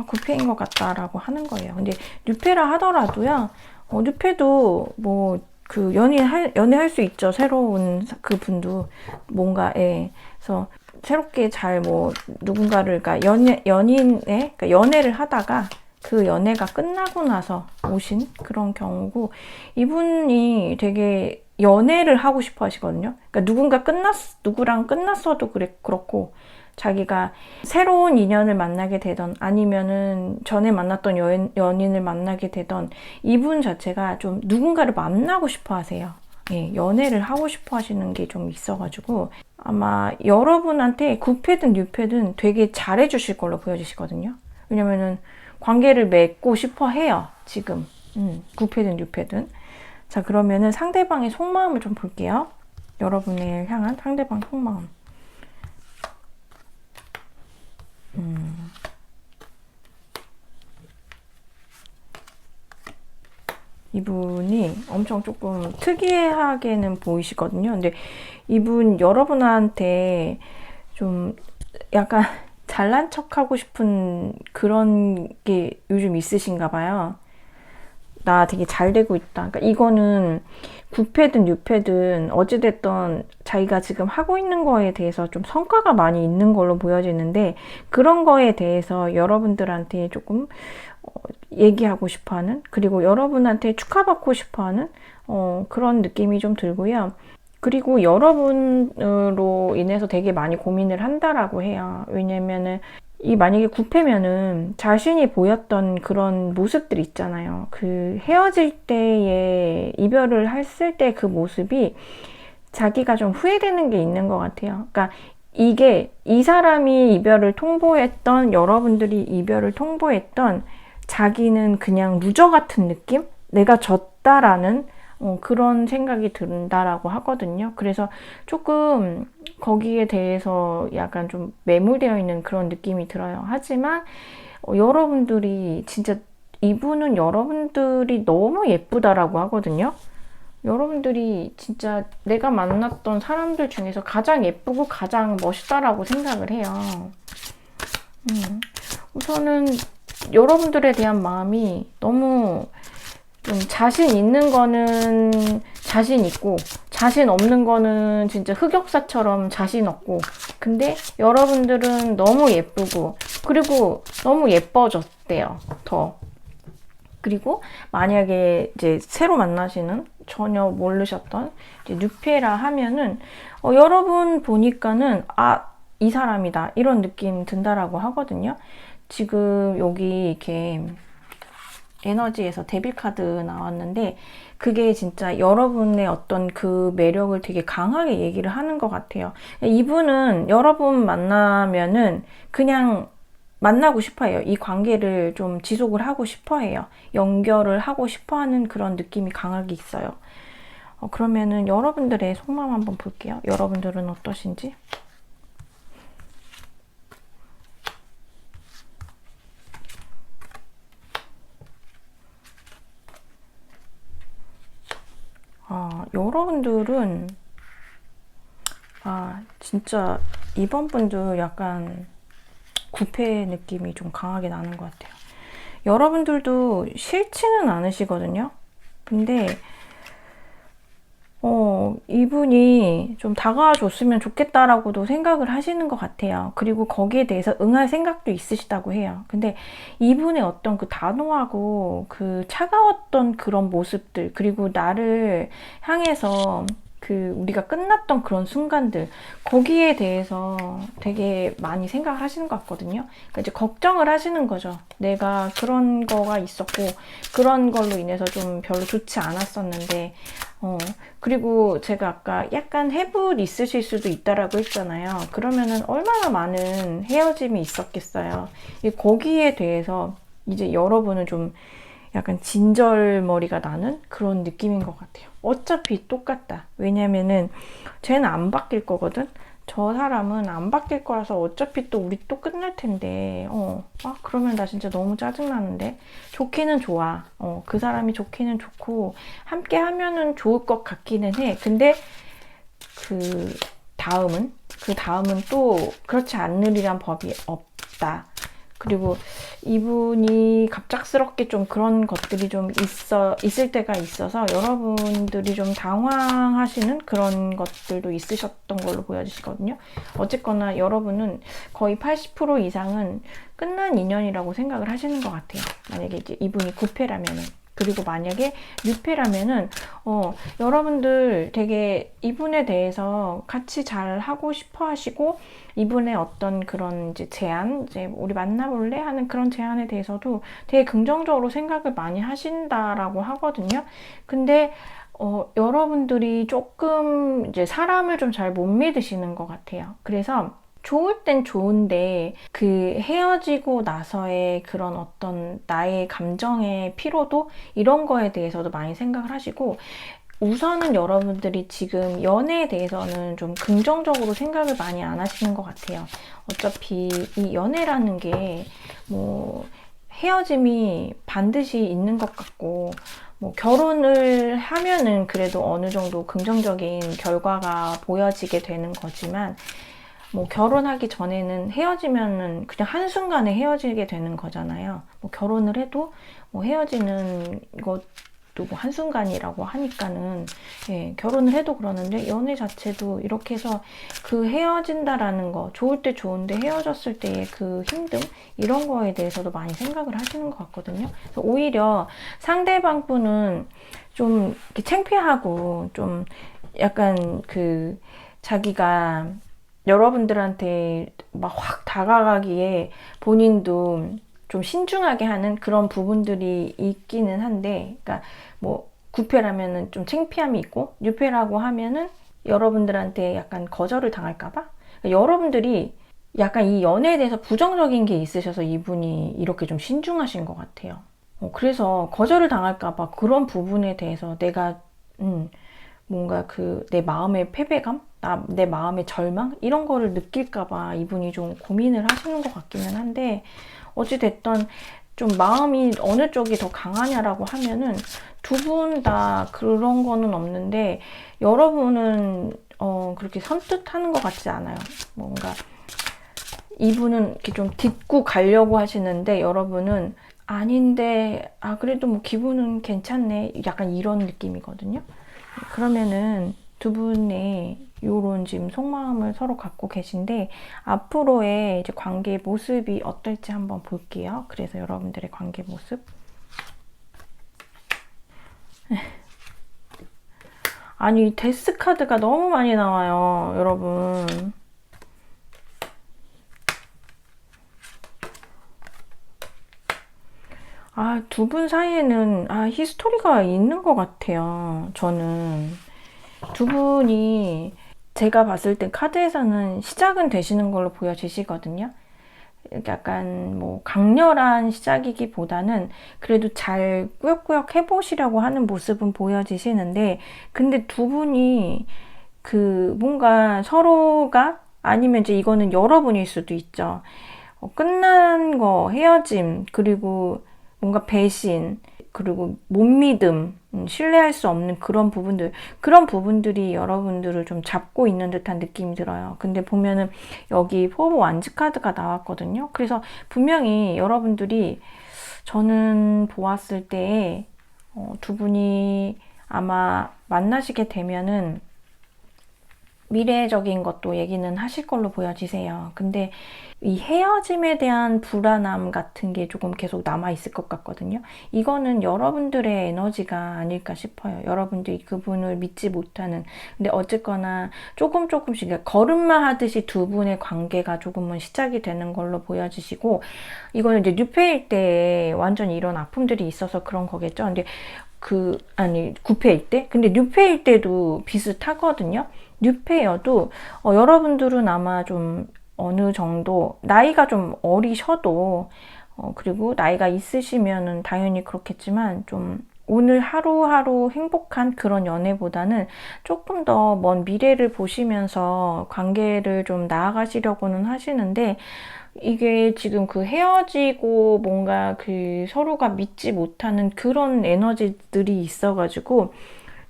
구패인 것 같다라고 하는 거예요. 근데 뉴페라 하더라도요. 뉴페도 뭐 그 연애할 수 있죠. 새로운 그 분도 뭔가에 그래서 새롭게 잘 뭐 누군가를 그러니까 그러니까 연애를 하다가 그 연애가 끝나고 나서 오신 그런 경우고 이분이 되게 연애를 하고 싶어 하시거든요. 그러니까 누구랑 끝났어도 그렇고 자기가 새로운 인연을 만나게 되던 아니면은 전에 만났던 연인을 만나게 되던 이분 자체가 좀 누군가를 만나고 싶어 하세요. 예, 연애를 하고 싶어 하시는 게 좀 있어가지고 아마 여러분한테 구패든 뉴패든 되게 잘해 주실 걸로 보여지시거든요. 왜냐면은 관계를 맺고 싶어 해요. 지금 구패든 뉴패든. 자, 그러면은 상대방의 속마음을 좀 볼게요. 여러분을 향한 상대방 속마음. 이분이 엄청 조금 특이하게는 보이시거든요. 근데 이분 여러분한테 좀 약간 잘난 척 하고 싶은 그런 게 요즘 있으신가 봐요. 나 되게 잘 되고 있다. 그러니까 이거는 구패든 뉴패든 어찌됐든 자기가 지금 하고 있는 거에 대해서 좀 성과가 많이 있는 걸로 보여지는데 그런 거에 대해서 여러분들한테 조금 얘기하고 싶어하는 그리고 여러분한테 축하받고 싶어하는 그런 느낌이 좀 들고요. 그리고 여러분으로 인해서 되게 많이 고민을 한다라고 해요. 왜냐면은 만약에 구패면은 자신이 보였던 그런 모습들 있잖아요. 그 헤어질 때에 이별을 했을 때 그 모습이 자기가 좀 후회되는 게 있는 것 같아요. 그러니까 이게 이 사람이 이별을 통보했던 여러분들이 이별을 통보했던 자기는 그냥 루저 같은 느낌? 내가 졌다라는 그런 생각이 든다라고 하거든요. 그래서 조금 거기에 대해서 약간 좀 매몰되어 있는 그런 느낌이 들어요. 하지만 여러분들이 진짜 이분은 여러분들이 너무 예쁘다라고 하거든요. 여러분들이 진짜 내가 만났던 사람들 중에서 가장 예쁘고 가장 멋있다라고 생각을 해요. 우선은 여러분들에 대한 마음이 너무 좀 자신 있는 거는 자신 있고 자신 없는 거는 진짜 흑역사처럼 자신 없고 근데 여러분들은 너무 예쁘고 그리고 너무 예뻐졌대요. 더. 그리고 만약에 이제 새로 만나시는 전혀 모르셨던 이제 뉴페라 하면은 여러분 보니까는 이 사람이다 이런 느낌 든다라고 하거든요. 지금 여기 이렇게 에너지에서 데빌 카드 나왔는데 그게 진짜 여러분의 어떤 그 매력을 되게 강하게 얘기를 하는 것 같아요. 이분은 여러분 만나면은 그냥 만나고 싶어 해요. 이 관계를 좀 지속을 하고 싶어 해요. 연결을 하고 싶어 하는 그런 느낌이 강하게 있어요. 그러면은 여러분들의 속마음 한번 볼게요. 여러분들은 어떠신지? 여러분들은 진짜 이번 분도 약간 구패 느낌이 좀 강하게 나는 것 같아요. 여러분들도 싫지는 않으시거든요. 근데 이분이 좀 다가와 줬으면 좋겠다라고도 생각을 하시는 것 같아요. 그리고 거기에 대해서 응할 생각도 있으시다고 해요. 근데 이분의 어떤 그 단호하고 그 차가웠던 그런 모습들, 그리고 나를 향해서 그 우리가 끝났던 그런 순간들 거기에 대해서 되게 많이 생각을 하시는 것 같거든요. 그러니까 이제 걱정을 하시는 거죠. 내가 그런 거가 있었고 그런 걸로 인해서 좀 별로 좋지 않았었는데 그리고 제가 아까 약간 해불 있으실 수도 있다라고 했잖아요. 그러면은 얼마나 많은 헤어짐이 있었겠어요. 거기에 대해서 이제 여러분은 좀 약간 진절머리가 나는 그런 느낌인 것 같아요. 어차피 똑같다. 왜냐면은 쟤는 안 바뀔 거거든. 저 사람은 안 바뀔 거라서 어차피 또 우리 또 끝날 텐데, 그러면 나 진짜 너무 짜증나는데. 좋기는 좋아. 그 사람이 좋기는 좋고, 함께 하면은 좋을 것 같기는 해. 근데, 그 다음은 또 그렇지 않으리란 법이 없다. 그리고 이분이 갑작스럽게 좀 그런 것들이 좀 있을 때가 있어서 여러분들이 좀 당황하시는 그런 것들도 있으셨던 걸로 보여지시거든요. 어쨌거나 여러분은 거의 80% 이상은 끝난 인연이라고 생각을 하시는 것 같아요. 만약에 이제 이분이 9패라면은. 그리고 만약에 6패라면은 여러분들 되게 이분에 대해서 같이 잘 하고 싶어 하시고, 이분의 어떤 그런 이제 제안, 이제 우리 만나볼래? 하는 그런 제안에 대해서도 되게 긍정적으로 생각을 많이 하신다라고 하거든요. 근데 여러분들이 조금 이제 사람을 좀 잘 못 믿으시는 것 같아요. 그래서 좋을 땐 좋은데 그 헤어지고 나서의 그런 어떤 나의 감정의 피로도, 이런 거에 대해서도 많이 생각을 하시고, 우선은 여러분들이 지금 연애에 대해서는 좀 긍정적으로 생각을 많이 안 하시는 것 같아요. 어차피 이 연애라는 게 뭐 헤어짐이 반드시 있는 것 같고, 뭐 결혼을 하면은 그래도 어느 정도 긍정적인 결과가 보여지게 되는 거지만, 뭐 결혼하기 전에는 헤어지면은 그냥 한순간에 헤어지게 되는 거잖아요. 뭐 결혼을 해도 뭐 헤어지는 것도 뭐 한순간이라고 하니까는, 결혼을 해도 그러는데, 연애 자체도 이렇게 해서 그 헤어진다라는 거, 좋을 때 좋은데 헤어졌을 때의 그 힘듦, 이런 거에 대해서도 많이 생각을 하시는 것 같거든요. 그래서 오히려 상대방 분은 좀 이렇게 창피하고, 좀 약간 자기가 여러분들한테 막 확 다가가기에 본인도 좀 신중하게 하는 그런 부분들이 있기는 한데, 그러니까 뭐 9패라면은 좀 창피함이 있고, 6패라고 하면은 여러분들한테 약간 거절을 당할까봐, 그러니까 여러분들이 약간 이 연애에 대해서 부정적인 게 있으셔서 이분이 이렇게 좀 신중하신 것 같아요. 그래서 거절을 당할까봐 그런 부분에 대해서 내가 뭔가 내 마음의 패배감? 내 마음의 절망? 이런 거를 느낄까봐 이분이 좀 고민을 하시는 것 같기는 한데, 어찌됐든 좀 마음이 어느 쪽이 더 강하냐라고 하면은 두 분 다 그런 거는 없는데, 여러분은 그렇게 선뜻하는 것 같지 않아요. 뭔가 이분은 이렇게 좀 딛고 가려고 하시는데, 여러분은 아닌데, 그래도 뭐 기분은 괜찮네, 약간 이런 느낌이거든요. 그러면은 두 분의 요런 지금 속마음을 서로 갖고 계신데, 앞으로의 이제 관계의 모습이 어떨지 한번 볼게요. 그래서 여러분들의 관계 모습. 아니, 데스 카드가 너무 많이 나와요, 여러분. 두 분 사이에는 히스토리가 있는 것 같아요. 저는 두 분이, 제가 봤을 때 카드에서는 시작은 되시는 걸로 보여지시거든요. 약간 뭐 강렬한 시작이기보다는 그래도 잘 꾸역꾸역 해보시려고 하는 모습은 보여지시는데, 근데 두 분이 뭔가 서로가, 아니면 이제 이거는 여러분일 수도 있죠. 끝난 거, 헤어짐, 그리고 뭔가 배신, 그리고 못 믿음, 신뢰할 수 없는 그런 부분들이 여러분들을 좀 잡고 있는 듯한 느낌이 들어요. 근데 보면은 여기 포브 완즈 카드가 나왔거든요. 그래서 분명히 여러분들이, 저는 보았을 때 두 분이 아마 만나시게 되면은 미래적인 것도 얘기는 하실 걸로 보여지세요. 근데 이 헤어짐에 대한 불안함 같은 게 조금 계속 남아있을 것 같거든요. 이거는 여러분들의 에너지가 아닐까 싶어요. 여러분들이 그분을 믿지 못하는. 근데 어쨌거나 조금씩 걸음마 하듯이 두 분의 관계가 조금은 시작이 되는 걸로 보여지시고, 이거는 이제 뉴페일 때 완전 이런 아픔들이 있어서 그런 거겠죠. 근데 9패일 때? 근데 뉴페일 때도 비슷하거든요. 뉴페여도 여러분들은 아마 좀 어느 정도 나이가 좀 어리셔도 그리고 나이가 있으시면은 당연히 그렇겠지만 좀 오늘 하루하루 행복한 그런 연애보다는 조금 더 먼 미래를 보시면서 관계를 좀 나아가시려고는 하시는데 이게 지금 그 헤어지고 뭔가 그 서로가 믿지 못하는 그런 에너지들이 있어가지고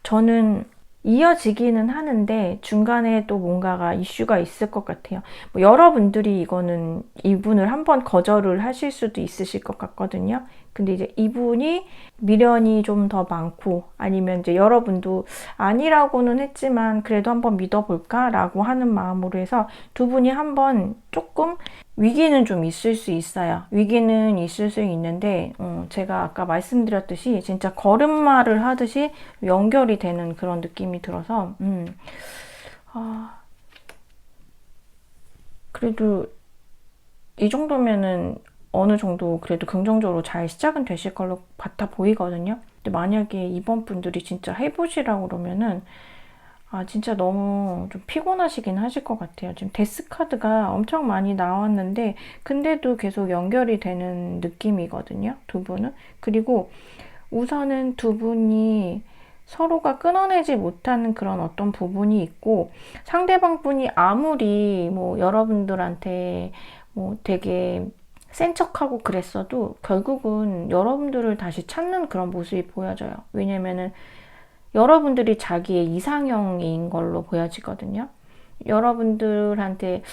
저는 이어지기는 하는데 중간에 또 뭔가가 이슈가 있을 것 같아요. 뭐 여러분들이 이거는 이분을 한번 거절을 하실 수도 있으실 것 같거든요. 근데 이제 이분이 미련이 좀 더 많고 아니면 이제 여러분도 아니라고는 했지만 그래도 한번 믿어볼까라고 하는 마음으로 해서 두 분이 한번 조금 위기는 좀 있을 수 있어요. 위기는 있을 수 있는데 제가 아까 말씀드렸듯이 진짜 걸음마를 하듯이 연결이 되는 그런 느낌이 들어서 그래도 이 정도면은 어느 정도 그래도 긍정적으로 잘 시작은 되실 걸로 같아 보이거든요. 근데 만약에 이번 분들이 진짜 해보시라고 그러면은 진짜 너무 좀 피곤하시긴 하실 것 같아요. 지금 데스 카드가 엄청 많이 나왔는데 근데도 계속 연결이 되는 느낌이거든요. 두 분은. 그리고 우선은 두 분이 서로가 끊어내지 못하는 그런 어떤 부분이 있고 상대방 분이 아무리 뭐 여러분들한테 뭐 되게 센 척하고 그랬어도 결국은 여러분들을 다시 찾는 그런 모습이 보여져요. 왜냐면은 여러분들이 자기의 이상형인 걸로 보여지거든요. 여러분들의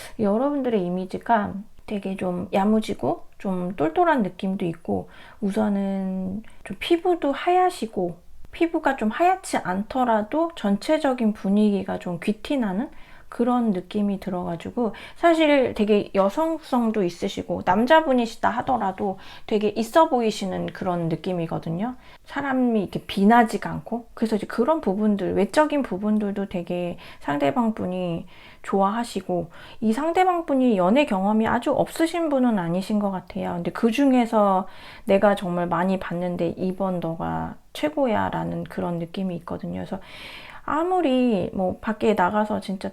이미지가 되게 좀 야무지고 좀 똘똘한 느낌도 있고 우선은 좀 피부도 하얗시고 피부가 좀 하얗지 않더라도 전체적인 분위기가 좀 귀티나는 그런 느낌이 들어가지고 사실 되게 여성성도 있으시고 남자분이시다 하더라도 되게 있어 보이시는 그런 느낌이거든요. 사람이 이렇게 비나지가 않고 그래서 이제 그런 부분들 외적인 부분들도 되게 상대방 분이 좋아하시고 이 상대방 분이 연애 경험이 아주 없으신 분은 아니신 것 같아요. 근데 그 중에서 내가 정말 많이 봤는데 이번 너가 최고야 라는 그런 느낌이 있거든요. 그래서 아무리 뭐 밖에 나가서 진짜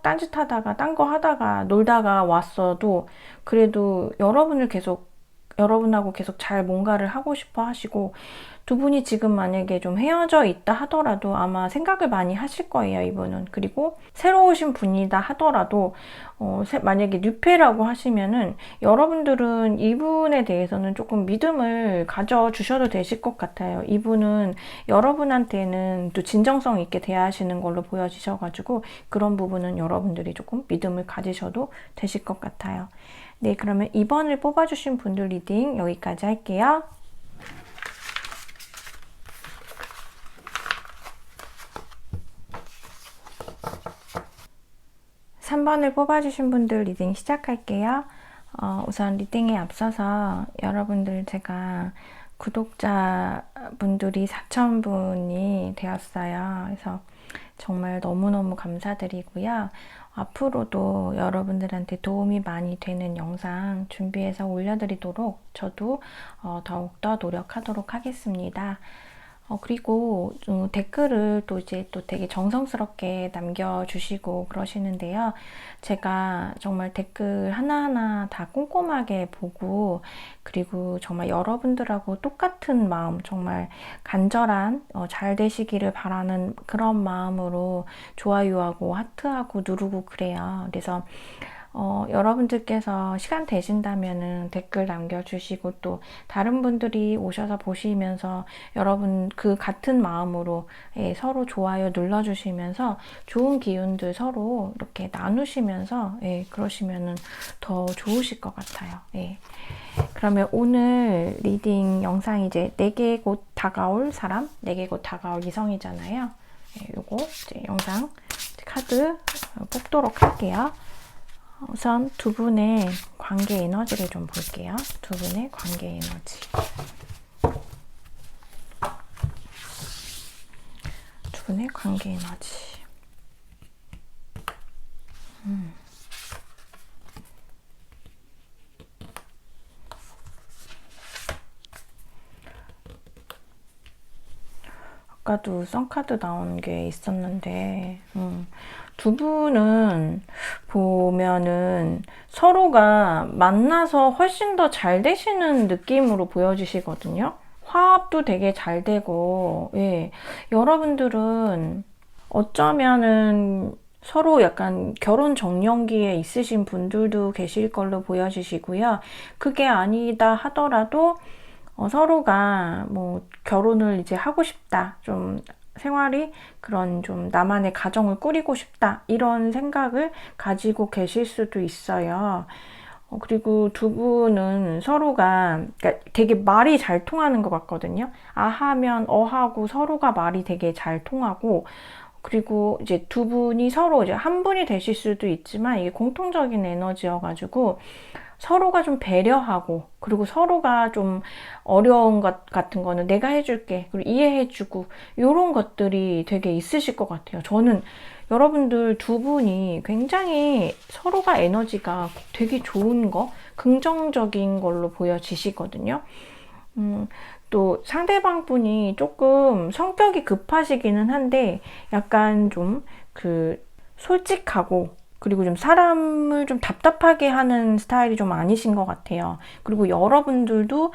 딴짓하다가 딴 거 하다가 놀다가 왔어도 그래도 여러분하고 계속 잘 뭔가를 하고 싶어 하시고 두 분이 지금 만약에 좀 헤어져 있다 하더라도 아마 생각을 많이 하실 거예요, 이분은. 그리고 새로 오신 분이다 하더라도 만약에 뉴페라고 하시면은 여러분들은 이분에 대해서는 조금 믿음을 가져주셔도 되실 것 같아요. 이분은 여러분한테는 또 진정성 있게 대하시는 걸로 보여지셔가지고 그런 부분은 여러분들이 조금 믿음을 가지셔도 되실 것 같아요. 네, 그러면 2번을 뽑아주신 분들 리딩 여기까지 할게요. 3번을 뽑아주신 분들 리딩 시작할게요. 우선 리딩에 앞서서 여러분들 제가 구독자분들이 4,000분이 되었어요. 그래서 정말 너무너무 감사드리고요. 앞으로도 여러분들한테 도움이 많이 되는 영상 준비해서 올려드리도록 저도 더욱더 노력하도록 하겠습니다. 그리고 댓글을 또 이제 또 되게 정성스럽게 남겨주시고 그러시는데요. 제가 정말 댓글 하나하나 다 꼼꼼하게 보고 그리고 정말 여러분들하고 똑같은 마음, 정말 간절한 잘 되시기를 바라는 그런 마음으로 좋아요하고 하트하고 누르고 그래요. 그래서 여러분들께서 시간 되신다면은 댓글 남겨주시고 또 다른 분들이 오셔서 보시면서 여러분 그 같은 마음으로 서로 좋아요 눌러주시면서 좋은 기운들 서로 이렇게 나누시면서 그러시면은 더 좋으실 것 같아요. 그러면 오늘 리딩 영상이 이제 내게 곧 다가올 사람, 내게 곧 다가올 이성이잖아요. 요거 이제 영상 카드 뽑도록 할게요. 우선 두 분의 관계 에너지를 좀 볼게요. 두 분의 관계 에너지. 두 분의 관계 에너지. 아까도 썬카드 나온 게 있었는데 두 분은 보면은 서로가 만나서 훨씬 더 잘 되시는 느낌으로 보여지시거든요. 화합도 되게 잘 되고, 예. 여러분들은 어쩌면은 서로 약간 결혼 정년기에 있으신 분들도 계실 걸로 보여지시고요. 그게 아니다 하더라도 서로가 뭐 결혼을 이제 하고 싶다, 좀 생활이 그런 좀 나만의 가정을 꾸리고 싶다, 이런 생각을 가지고 계실 수도 있어요. 그리고 두 분은 서로가 그러니까 되게 말이 잘 통하는 것 같거든요. 아 하면 하고 서로가 말이 되게 잘 통하고, 그리고 이제 두 분이 서로 이제 한 분이 되실 수도 있지만 이게 공통적인 에너지여가지고 서로가 좀 배려하고, 그리고 서로가 좀 어려운 것 같은 거는 내가 해줄게, 그리고 이해해주고, 이런 것들이 되게 있으실 것 같아요. 저는 여러분들 두 분이 굉장히 서로가 에너지가 되게 좋은 거, 긍정적인 걸로 보여지시거든요. 또 상대방 분이 조금 성격이 급하시기는 한데 약간 좀 솔직하고, 그리고 좀 사람을 좀 답답하게 하는 스타일이 좀 아니신 것 같아요. 그리고 여러분들도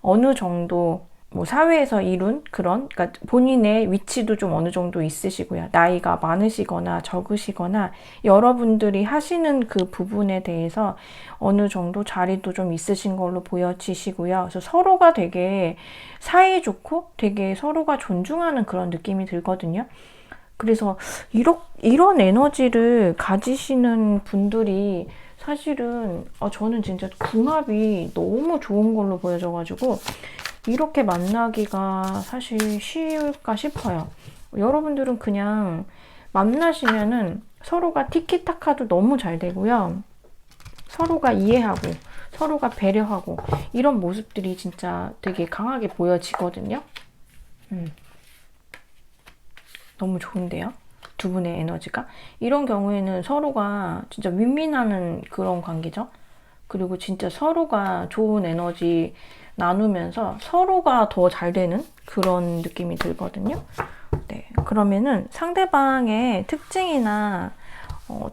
어느 정도 뭐 사회에서 이룬 그런, 그러니까 본인의 위치도 좀 어느 정도 있으시고요. 나이가 많으시거나 적으시거나 여러분들이 하시는 그 부분에 대해서 어느 정도 자리도 좀 있으신 걸로 보여지시고요. 그래서 서로가 되게 사이좋고 되게 서로가 존중하는 그런 느낌이 들거든요. 그래서 이런 에너지를 가지시는 분들이 사실은 저는 진짜 궁합이 너무 좋은 걸로 보여져가지고 이렇게 만나기가 사실 쉬울까 싶어요. 여러분들은 그냥 만나시면은 서로가 티키타카도 너무 잘 되고요. 서로가 이해하고 서로가 배려하고 이런 모습들이 진짜 되게 강하게 보여지거든요. 너무 좋은데요? 두 분의 에너지가. 이런 경우에는 서로가 진짜 윈윈하는 그런 관계죠. 그리고 진짜 서로가 좋은 에너지 나누면서 서로가 더 잘 되는 그런 느낌이 들거든요. 네, 그러면은 상대방의 특징이나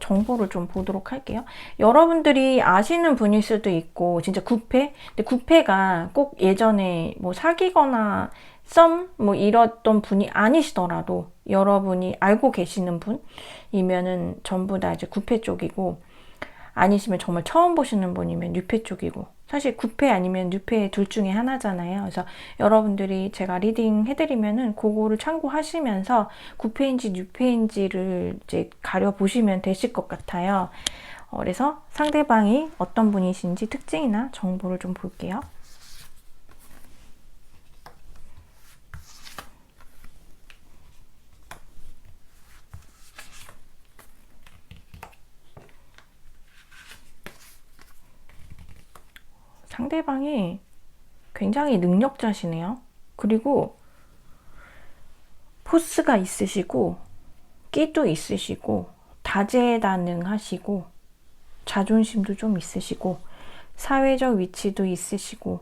정보를 좀 보도록 할게요. 여러분들이 아시는 분일 수도 있고 진짜 구패? 근데 구패가 꼭 예전에 뭐 사귀거나 썸 뭐 이랬던 분이 아니시더라도 여러분이 알고 계시는 분이면은 전부 다 이제 구패 쪽이고, 아니시면 정말 처음 보시는 분이면 뉴페 쪽이고, 사실 구패 아니면 뉴페 둘 중에 하나잖아요. 그래서 여러분들이 제가 리딩 해드리면은 그거를 참고하시면서 구패인지 뉴페인지를 이제 가려보시면 되실 것 같아요. 그래서 상대방이 어떤 분이신지 특징이나 정보를 좀 볼게요. 상대방이 굉장히 능력자시네요. 그리고 포스가 있으시고 끼도 있으시고 다재다능하시고 자존심도 좀 있으시고 사회적 위치도 있으시고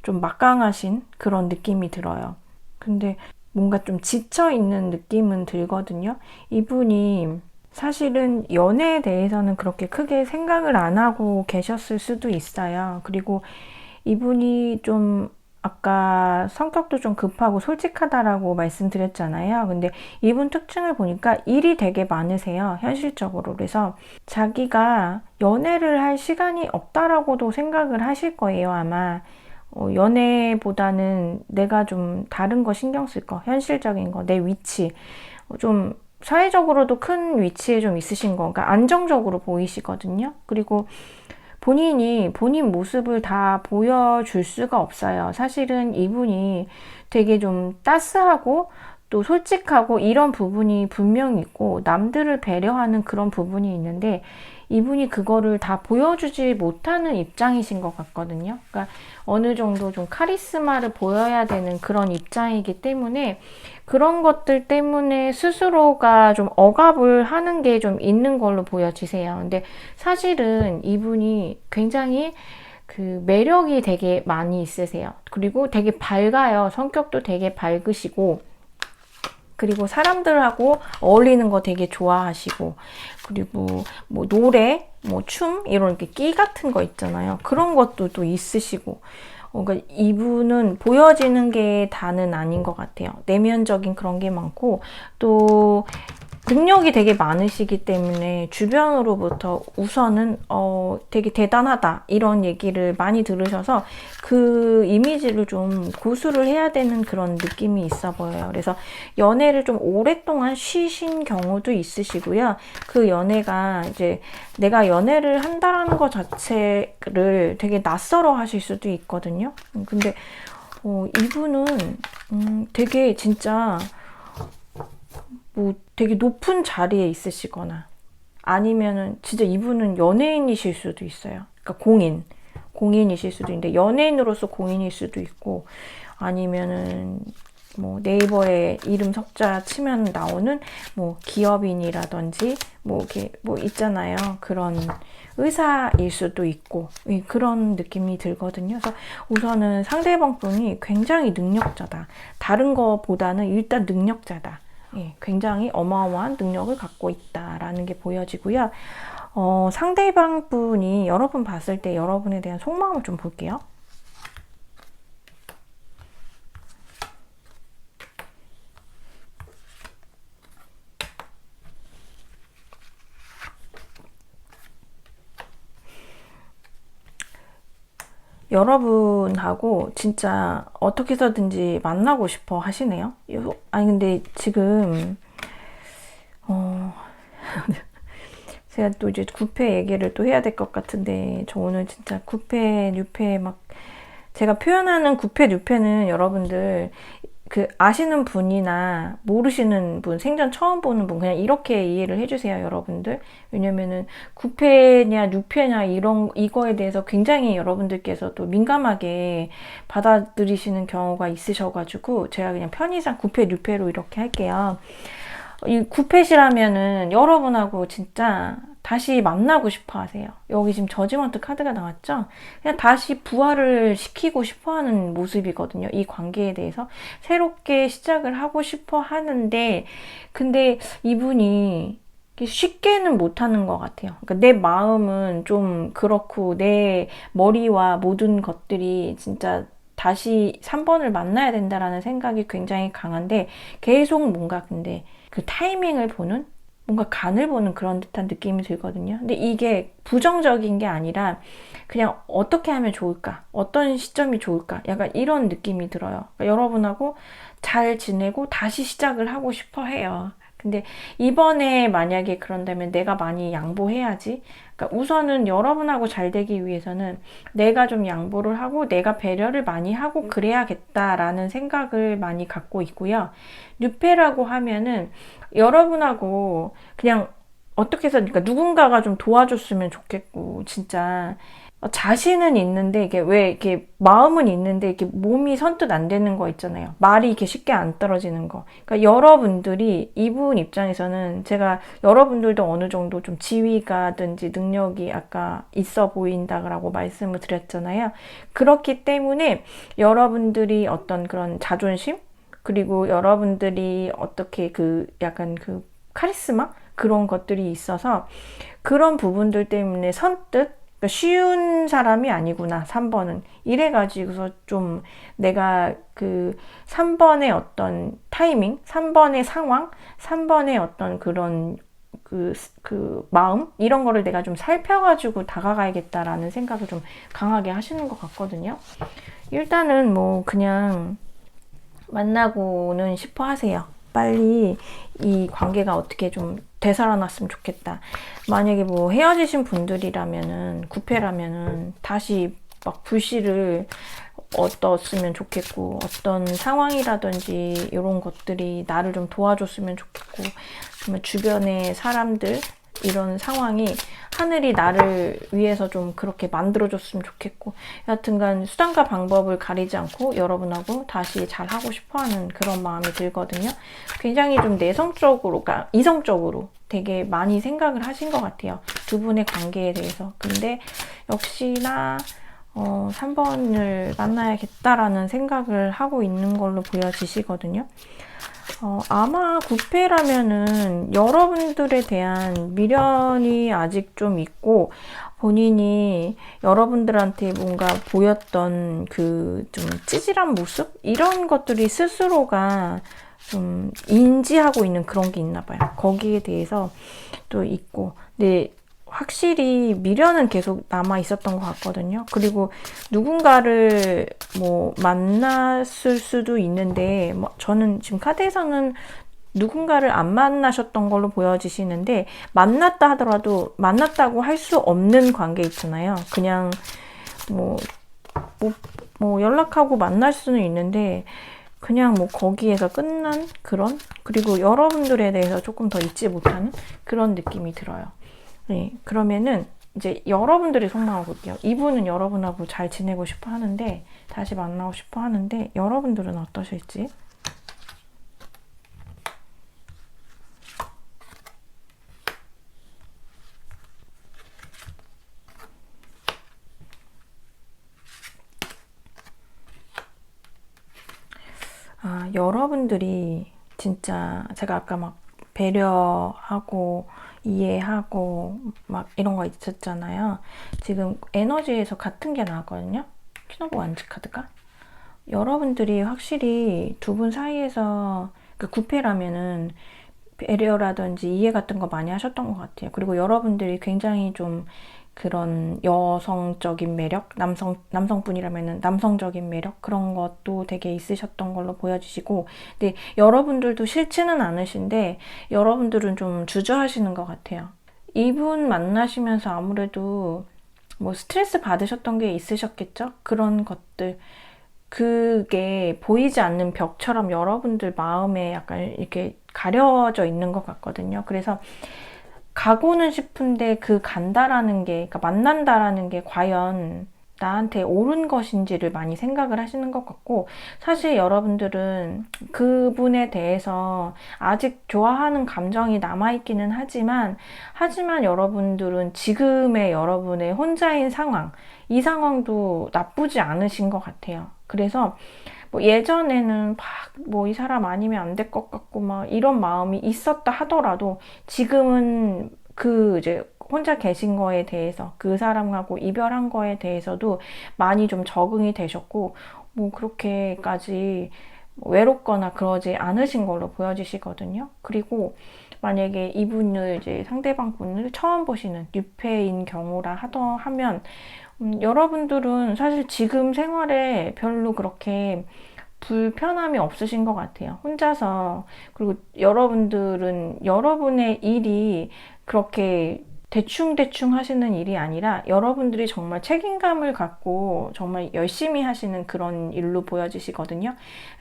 좀 막강하신 그런 느낌이 들어요. 근데 뭔가 좀 지쳐있는 느낌은 들거든요. 이분이 사실은 연애에 대해서는 그렇게 크게 생각을 안 하고 계셨을 수도 있어요. 그리고 이분이 좀 아까 성격도 좀 급하고 솔직하다라고 말씀드렸잖아요. 근데 이분 특징을 보니까 일이 되게 많으세요. 현실적으로. 그래서 자기가 연애를 할 시간이 없다라고도 생각을 하실 거예요, 아마. 연애보다는 내가 좀 다른 거 신경 쓸 거, 현실적인 거, 내 위치, 좀 사회적으로도 큰 위치에 좀 있으신 거, 그러니까 안정적으로 보이시거든요. 그리고 본인이 본인 모습을 다 보여줄 수가 없어요. 사실은 이분이 되게 좀 따스하고 또 솔직하고 이런 부분이 분명히 있고 남들을 배려하는 그런 부분이 있는데 이분이 그거를 다 보여주지 못하는 입장이신 것 같거든요. 그러니까 어느 정도 좀 카리스마를 보여야 되는 그런 입장이기 때문에 그런 것들 때문에 스스로가 좀 억압을 하는 게 좀 있는 걸로 보여지세요. 근데 사실은 이분이 굉장히 그 매력이 되게 많이 있으세요. 그리고 되게 밝아요. 성격도 되게 밝으시고, 그리고 사람들하고 어울리는 거 되게 좋아하시고, 그리고 뭐 노래, 뭐 춤, 이런 이렇게 끼 같은 거 있잖아요. 그런 것도 또 있으시고, 그러니까 이분은 보여지는 게 다는 아닌 것 같아요. 내면적인 그런 게 많고, 또 능력이 되게 많으시기 때문에 주변으로부터 우선은 되게 대단하다 이런 얘기를 많이 들으셔서 그 이미지를 좀 고수를 해야 되는 그런 느낌이 있어 보여요. 그래서 연애를 좀 오랫동안 쉬신 경우도 있으시고요. 그 연애가 이제 내가 연애를 한다라는 것 자체를 되게 낯설어 하실 수도 있거든요. 근데 이분은 되게 진짜 뭐 되게 높은 자리에 있으시거나 아니면은 진짜 이분은 연예인이실 수도 있어요. 그러니까 공인이실 수도 있는데 연예인으로서 공인일 수도 있고, 아니면은 뭐 네이버에 이름 석자 치면 나오는 뭐 기업인이라든지 뭐 이렇게 뭐 있잖아요. 그런 의사일 수도 있고 그런 느낌이 들거든요. 그래서 우선은 상대방 분이 굉장히 능력자다. 다른 거보다는 일단 능력자다. 굉장히 어마어마한 능력을 갖고 있다라는 게 보여지고요. 상대방 분이 여러분 봤을 때 여러분에 대한 속마음을 좀 볼게요. 여러분하고 진짜 어떻게 해서든지 만나고 싶어 하시네요. 아니 근데 지금 제가 또 이제 구패 얘기를 또 해야 될 것 같은데, 저 오늘 진짜 구패, 뉴패 막 제가 표현하는 구패, 뉴패는 여러분들 그 아시는 분이나 모르시는 분, 생전 처음 보는 분 그냥 이렇게 이해를 해주세요, 여러분들. 왜냐면은 구패냐 뉴패냐 이거에 대해서 굉장히 여러분들께서 또 민감하게 받아들이시는 경우가 있으셔가지고 제가 그냥 편의상 구패, 뉴패로 이렇게 할게요. 이 구패시라면은 여러분하고 진짜 다시 만나고 싶어 하세요. 여기 지금 저지먼트 카드가 나왔죠? 그냥 다시 부활을 시키고 싶어 하는 모습이거든요. 이 관계에 대해서. 새롭게 시작을 하고 싶어 하는데, 근데 이분이 쉽게는 못하는 것 같아요. 그러니까 내 마음은 좀 그렇고, 내 머리와 모든 것들이 진짜 다시 3번을 만나야 된다라는 생각이 굉장히 강한데, 계속 뭔가 근데 그 타이밍을 보는, 뭔가 간을 보는 그런 듯한 느낌이 들거든요. 근데 이게 부정적인 게 아니라 그냥 어떻게 하면 좋을까? 어떤 시점이 좋을까? 약간 이런 느낌이 들어요. 그러니까 여러분하고 잘 지내고 다시 시작을 하고 싶어 해요. 근데 이번에 만약에 그런다면 내가 많이 양보해야지. 그러니까 우선은 여러분하고 잘 되기 위해서는 내가 좀 양보를 하고 내가 배려를 많이 하고 그래야겠다라는 생각을 많이 갖고 있고요. 뉴페라고 하면은 여러분하고 그냥 어떻게 해서, 그러니까 누군가가 좀 도와줬으면 좋겠고, 진짜 자신은 있는데 이게 왜 이렇게 마음은 있는데 이렇게 몸이 선뜻 안 되는 거 있잖아요. 말이 이렇게 쉽게 안 떨어지는 거. 그러니까 여러분들이 이분 입장에서는 제가 여러분들도 어느 정도 좀 지위가든지 능력이 아까 있어 보인다라고 말씀을 드렸잖아요. 그렇기 때문에 여러분들이 어떤 그런 자존심, 그리고 여러분들이 어떻게 그 약간 그 카리스마 그런 것들이 있어서 그런 부분들 때문에 선뜻 쉬운 사람이 아니구나, 3번은. 이래가지고서 좀 내가 그 3번의 어떤 타이밍, 3번의 상황, 3번의 어떤 그런 그 마음? 이런 거를 내가 좀 살펴가지고 다가가야겠다라는 생각을 좀 강하게 하시는 것 같거든요. 일단은 뭐 그냥 만나고는 싶어 하세요. 빨리 이 관계가 어떻게 좀 되살아났으면 좋겠다. 만약에 뭐 헤어지신 분들이라면은, 구패라면은 다시 막 불씨를 얻었으면 좋겠고, 어떤 상황이라든지 이런 것들이 나를 좀 도와줬으면 좋겠고, 정말 주변의 사람들 이런 상황이 하늘이 나를 위해서 좀 그렇게 만들어줬으면 좋겠고, 여하튼간 수단과 방법을 가리지 않고 여러분하고 다시 잘 하고 싶어하는 그런 마음이 들거든요. 굉장히 좀 내성적으로, 그러니까 이성적으로 되게 많이 생각을 하신 것 같아요. 두 분의 관계에 대해서. 근데 역시나 3번을 만나야겠다라는 생각을 하고 있는 걸로 보여지시거든요. 아마 9패라면은 여러분들에 대한 미련이 아직 좀 있고, 본인이 여러분들한테 뭔가 보였던 그 좀 찌질한 모습? 이런 것들이 스스로가 좀 인지하고 있는 그런 게 있나 봐요. 거기에 대해서 또 있고. 근데 확실히 미련은 계속 남아 있었던 것 같거든요. 그리고 누군가를 뭐 만났을 수도 있는데, 뭐 저는 지금 카드에서는 누군가를 안 만나셨던 걸로 보여지시는데, 만났다 하더라도 만났다고 할 수 없는 관계 있잖아요. 그냥 뭐, 뭐 연락하고 만날 수는 있는데, 그냥 뭐 거기에서 끝난 그런, 그리고 여러분들에 대해서 조금 더 잊지 못하는 그런 느낌이 들어요. 네, 그러면은 이제 여러분들이 속마음을 볼게요. 이분은 여러분하고 잘 지내고 싶어 하는데, 다시 만나고 싶어 하는데, 여러분들은 어떠실지. 여러분들이 진짜 제가 아까 막 배려하고 이해하고 막 이런 거 있었잖아요. 지금 에너지에서 같은 게 나왔거든요. 키노보 완지 카드가. 여러분들이 확실히 두 분 사이에서 그 9패라면은 배려라든지 이해 같은 거 많이 하셨던 것 같아요. 그리고 여러분들이 굉장히 좀 그런 여성적인 매력, 남성분이라면은 남성적인 매력 그런 것도 되게 있으셨던 걸로 보여지시고, 근데 여러분들도 싫지는 않으신데 여러분들은 좀 주저하시는 것 같아요. 이분 만나시면서 아무래도 뭐 스트레스 받으셨던 게 있으셨겠죠? 그런 것들. 그게 보이지 않는 벽처럼 여러분들 마음에 약간 이렇게 가려져 있는 것 같거든요. 그래서 가고는 싶은데 그 간다라는 게, 그러니까 만난다라는 게 과연 나한테 옳은 것인지를 많이 생각을 하시는 것 같고, 사실 여러분들은 그분에 대해서 아직 좋아하는 감정이 남아있기는 하지만 여러분들은 지금의 여러분의 혼자인 상황, 이 상황도 나쁘지 않으신 것 같아요. 그래서 뭐 예전에는 막 뭐 이 사람 아니면 안 될 것 같고 막 이런 마음이 있었다 하더라도 지금은 그 이제 혼자 계신 거에 대해서 그 사람하고 이별한 거에 대해서도 많이 좀 적응이 되셨고, 뭐 그렇게까지 외롭거나 그러지 않으신 걸로 보여지시거든요. 그리고 만약에 이분을 이제 상대방 분을 처음 보시는 뉴페인 경우라 하면 여러분들은 사실 지금 생활에 별로 그렇게 불편함이 없으신 것 같아요. 혼자서. 그리고 여러분들은 여러분의 일이 그렇게 대충대충 하시는 일이 아니라 여러분들이 정말 책임감을 갖고 정말 열심히 하시는 그런 일로 보여지시거든요.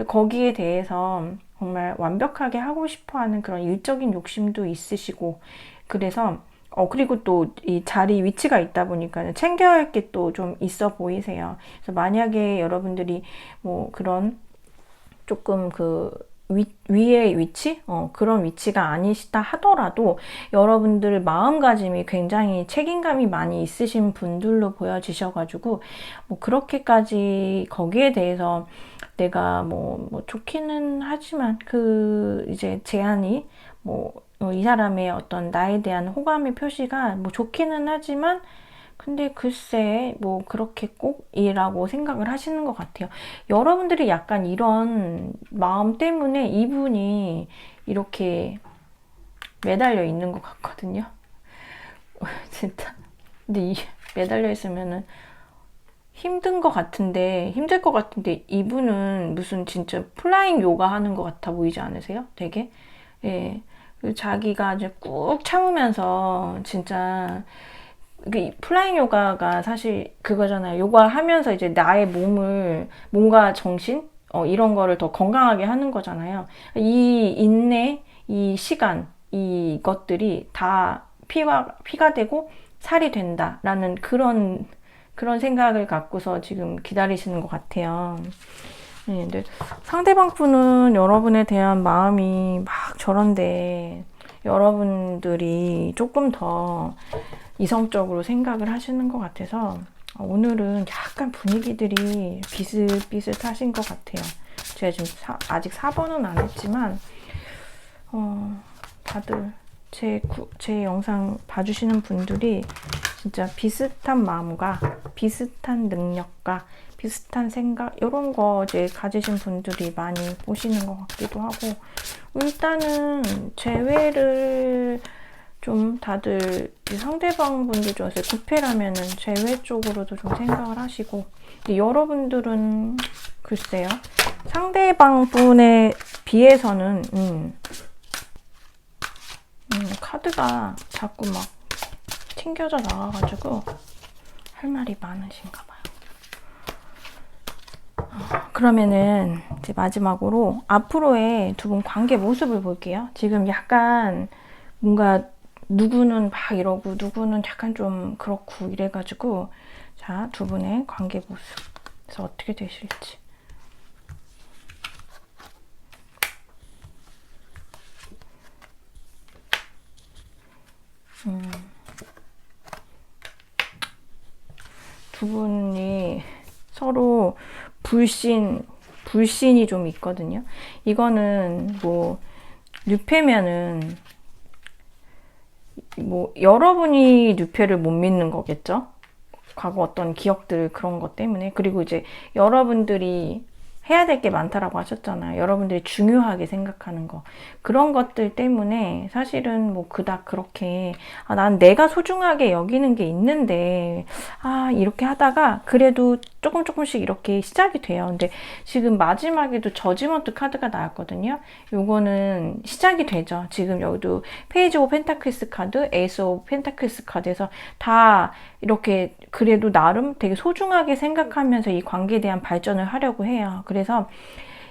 거기에 대해서 정말 완벽하게 하고 싶어 하는 그런 일적인 욕심도 있으시고, 그래서 그리고 또 이 자리 위치가 있다 보니까 챙겨야 할 게 또 좀 있어 보이세요. 그래서 만약에 여러분들이 뭐 그런 조금 그 위의 위치? 그런 위치가 아니시다 하더라도 여러분들 마음가짐이 굉장히 책임감이 많이 있으신 분들로 보여지셔가지고, 뭐 그렇게까지 거기에 대해서 내가 뭐 좋기는 하지만 그 이제 제안이 뭐 이 사람의 어떤 나에 대한 호감의 표시가 뭐 좋기는 하지만, 근데 글쎄 뭐 그렇게 꼭이라고 생각을 하시는 것 같아요. 여러분들이 약간 이런 마음 때문에 이분이 이렇게 매달려 있는 것 같거든요. 진짜. 근데 매달려 있으면은 힘들 것 같은데 이분은 무슨 진짜 플라잉 요가 하는 것 같아 보이지 않으세요? 되게. 예. 자기가 이제 꾹 참으면서 진짜 플라잉 요가가 사실 그거잖아요. 요가 하면서 이제 나의 몸과 정신, 이런 거를 더 건강하게 하는 거잖아요. 이 인내, 이 시간, 이것들이 다 피가 되고 살이 된다라는 그런 생각을 갖고서 지금 기다리시는 것 같아요. 네, 근데 상대방 분은 여러분에 대한 마음이 막 저런데 여러분들이 조금 더 이성적으로 생각을 하시는 것 같아서 오늘은 약간 분위기들이 비슷비슷하신 것 같아요. 제가 지금 아직 4번은 안 했지만 다들 제 영상 봐주시는 분들이 진짜 비슷한 마음과 비슷한 능력과 비슷한 생각 이런 거 이제 가지신 분들이 많이 보시는 것 같기도 하고, 일단은 제외를 좀 다들 상대방 분들 중에서 구패라면은 제외 쪽으로도 좀 생각을 하시고, 여러분들은 글쎄요, 상대방 분에 비해서는 카드가 자꾸 막 튕겨져 나와가지고 할 말이 많으신가 봐요. 그러면은 이제 마지막으로 앞으로의 두 분 관계 모습을 볼게요. 지금 약간 뭔가 누구는 막 이러고 누구는 약간 좀 그렇고 이래가지고, 자, 두 분의 관계 모습 그래서 어떻게 되실지. 두 분이 서로 불신이 좀 있거든요. 이거는 뭐 뉴페면은 뭐 여러분이 뉴페를 못 믿는 거겠죠. 과거 어떤 기억들 그런 것 때문에. 그리고 이제 여러분들이 해야 될 게 많다라고 하셨잖아요. 여러분들이 중요하게 생각하는 거. 그런 것들 때문에 사실은 뭐 그닥 그렇게, 난 내가 소중하게 여기는 게 있는데, 이렇게 하다가 그래도 조금씩 이렇게 시작이 돼요. 근데 지금 마지막에도 저지먼트 카드가 나왔거든요. 요거는 시작이 되죠. 지금 여기도 페이지 오브 펜타클스 카드, 에이스 오브 펜타클스 카드에서 다 이렇게 그래도 나름 되게 소중하게 생각하면서 이 관계에 대한 발전을 하려고 해요. 그래서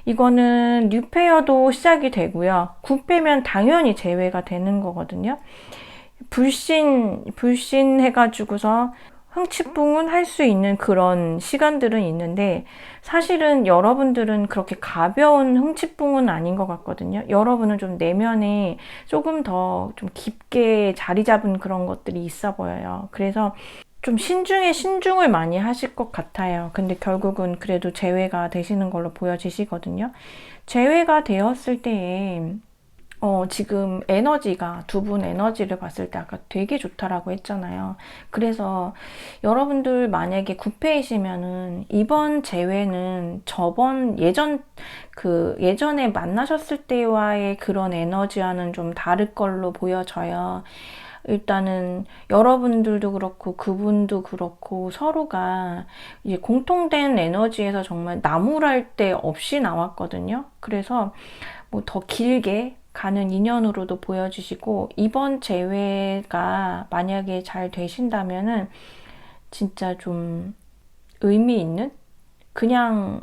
이거는 뉴페어도 시작이 되고요. 굿페면 당연히 제외가 되는 거거든요. 불신해가지고서 흥칫뿡은 할 수 있는 그런 시간들은 있는데, 사실은 여러분들은 그렇게 가벼운 흥칫뿡은 아닌 것 같거든요. 여러분은 좀 내면에 조금 더 좀 깊게 자리 잡은 그런 것들이 있어 보여요. 그래서 좀 신중에 신중을 많이 하실 것 같아요. 근데 결국은 그래도 제외가 되시는 걸로 보여지시거든요. 제외가 되었을 때에 지금 에너지가, 두 분 에너지를 봤을 때 아까 되게 좋다라고 했잖아요. 그래서 여러분들 만약에 9패이시면은 이번 재회는 예전에 만나셨을 때와의 그런 에너지와는 좀 다를 걸로 보여져요. 일단은 여러분들도 그렇고 그분도 그렇고 서로가 이제 공통된 에너지에서 정말 나무랄 데 없이 나왔거든요. 그래서 뭐 더 길게 가는 인연으로도 보여주시고, 이번 재회가 만약에 잘 되신다면은 진짜 좀 의미 있는, 그냥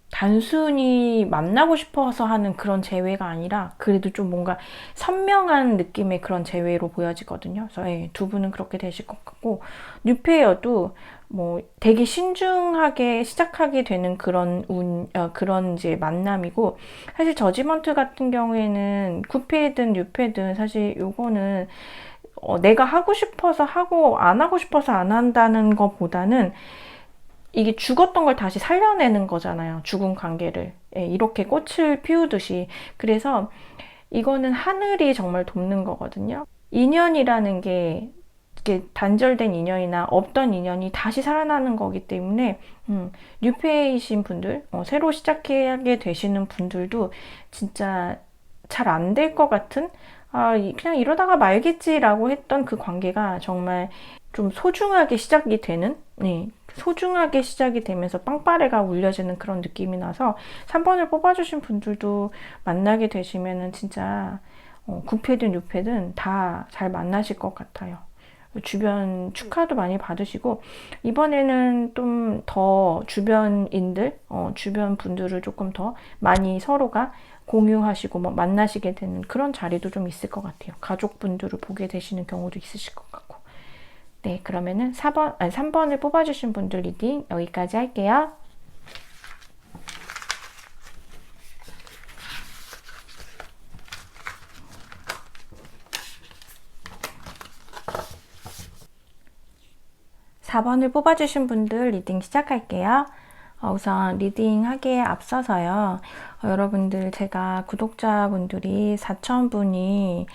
단순히 만나고 싶어서 하는 그런 재회가 아니라 그래도 좀 뭔가 선명한 느낌의 그런 재회로 보여지거든요. 그래서 두 분은 그렇게 되실 것 같고, 뉴페어도 뭐 되게 신중하게 시작하게 되는 그런 그런 이제 만남이고, 사실 저지먼트 같은 경우에는 9패든 6패든 사실 요거는 내가 하고 싶어서 하고 안 하고 싶어서 안 한다는 것보다는 이게 죽었던 걸 다시 살려내는 거잖아요. 죽은 관계를. 이렇게 꽃을 피우듯이. 그래서 이거는 하늘이 정말 돕는 거거든요. 인연이라는 게 이게 단절된 인연이나 없던 인연이 다시 살아나는 거기 때문에 뉴페이신 분들, 새로 시작하게 되시는 분들도 진짜 잘 안 될 것 같은, 그냥 이러다가 말겠지라고 했던 그 관계가 정말 좀 소중하게 시작이 되는, 소중하게 시작이 되면서 빵빠레가 울려지는 그런 느낌이 나서 3번을 뽑아주신 분들도 만나게 되시면은 진짜 9패든 6패든 다 잘 만나실 것 같아요. 주변 축하도 많이 받으시고, 이번에는 좀 더 주변인들, 주변 분들을 조금 더 많이 서로가 공유하시고 뭐 만나시게 되는 그런 자리도 좀 있을 것 같아요. 가족분들을 보게 되시는 경우도 있으실 것 같고. 네, 그러면은 3번을 뽑아주신 분들 리딩 여기까지 할게요. 4번을 뽑아주신 분들 리딩 시작할게요. 우선 리딩하기에 앞서서요. 여러분들 제가 구독자분들이 4,000분이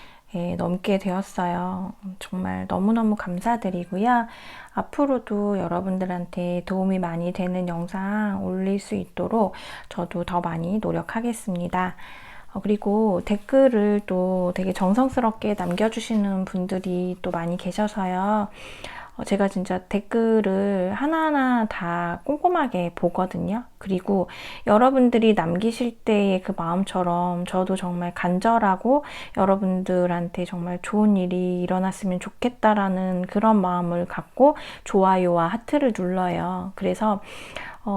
넘게 되었어요. 정말 너무너무 감사드리고요. 앞으로도 여러분들한테 도움이 많이 되는 영상 올릴 수 있도록 저도 더 많이 노력하겠습니다. 그리고 댓글을 또 되게 정성스럽게 남겨주시는 분들이 또 많이 계셔서요. 제가 진짜 댓글을 하나하나 다 꼼꼼하게 보거든요. 그리고 여러분들이 남기실 때의 그 마음처럼 저도 정말 간절하고 여러분들한테 정말 좋은 일이 일어났으면 좋겠다라는 그런 마음을 갖고 좋아요와 하트를 눌러요. 그래서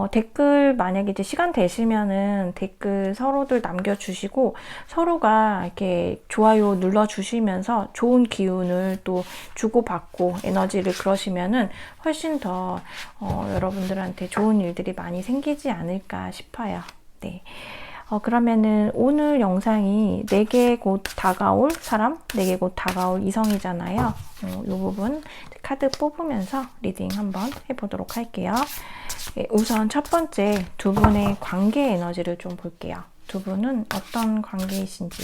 댓글 만약에 이제 시간 되시면은 댓글 서로들 남겨주시고 서로가 이렇게 좋아요 눌러주시면서 좋은 기운을 또 주고받고 에너지를 그러시면은 훨씬 더 여러분들한테 좋은 일들이 많이 생기지 않을까 싶어요. 네. 그러면은 오늘 영상이 내게 곧 다가올 사람, 내게 곧 다가올 이성이잖아요. 이 부분 카드 뽑으면서 리딩 한번 해보도록 할게요. 네, 우선 첫 번째 두 분의 관계 에너지를 좀 볼게요. 두 분은 어떤 관계이신지.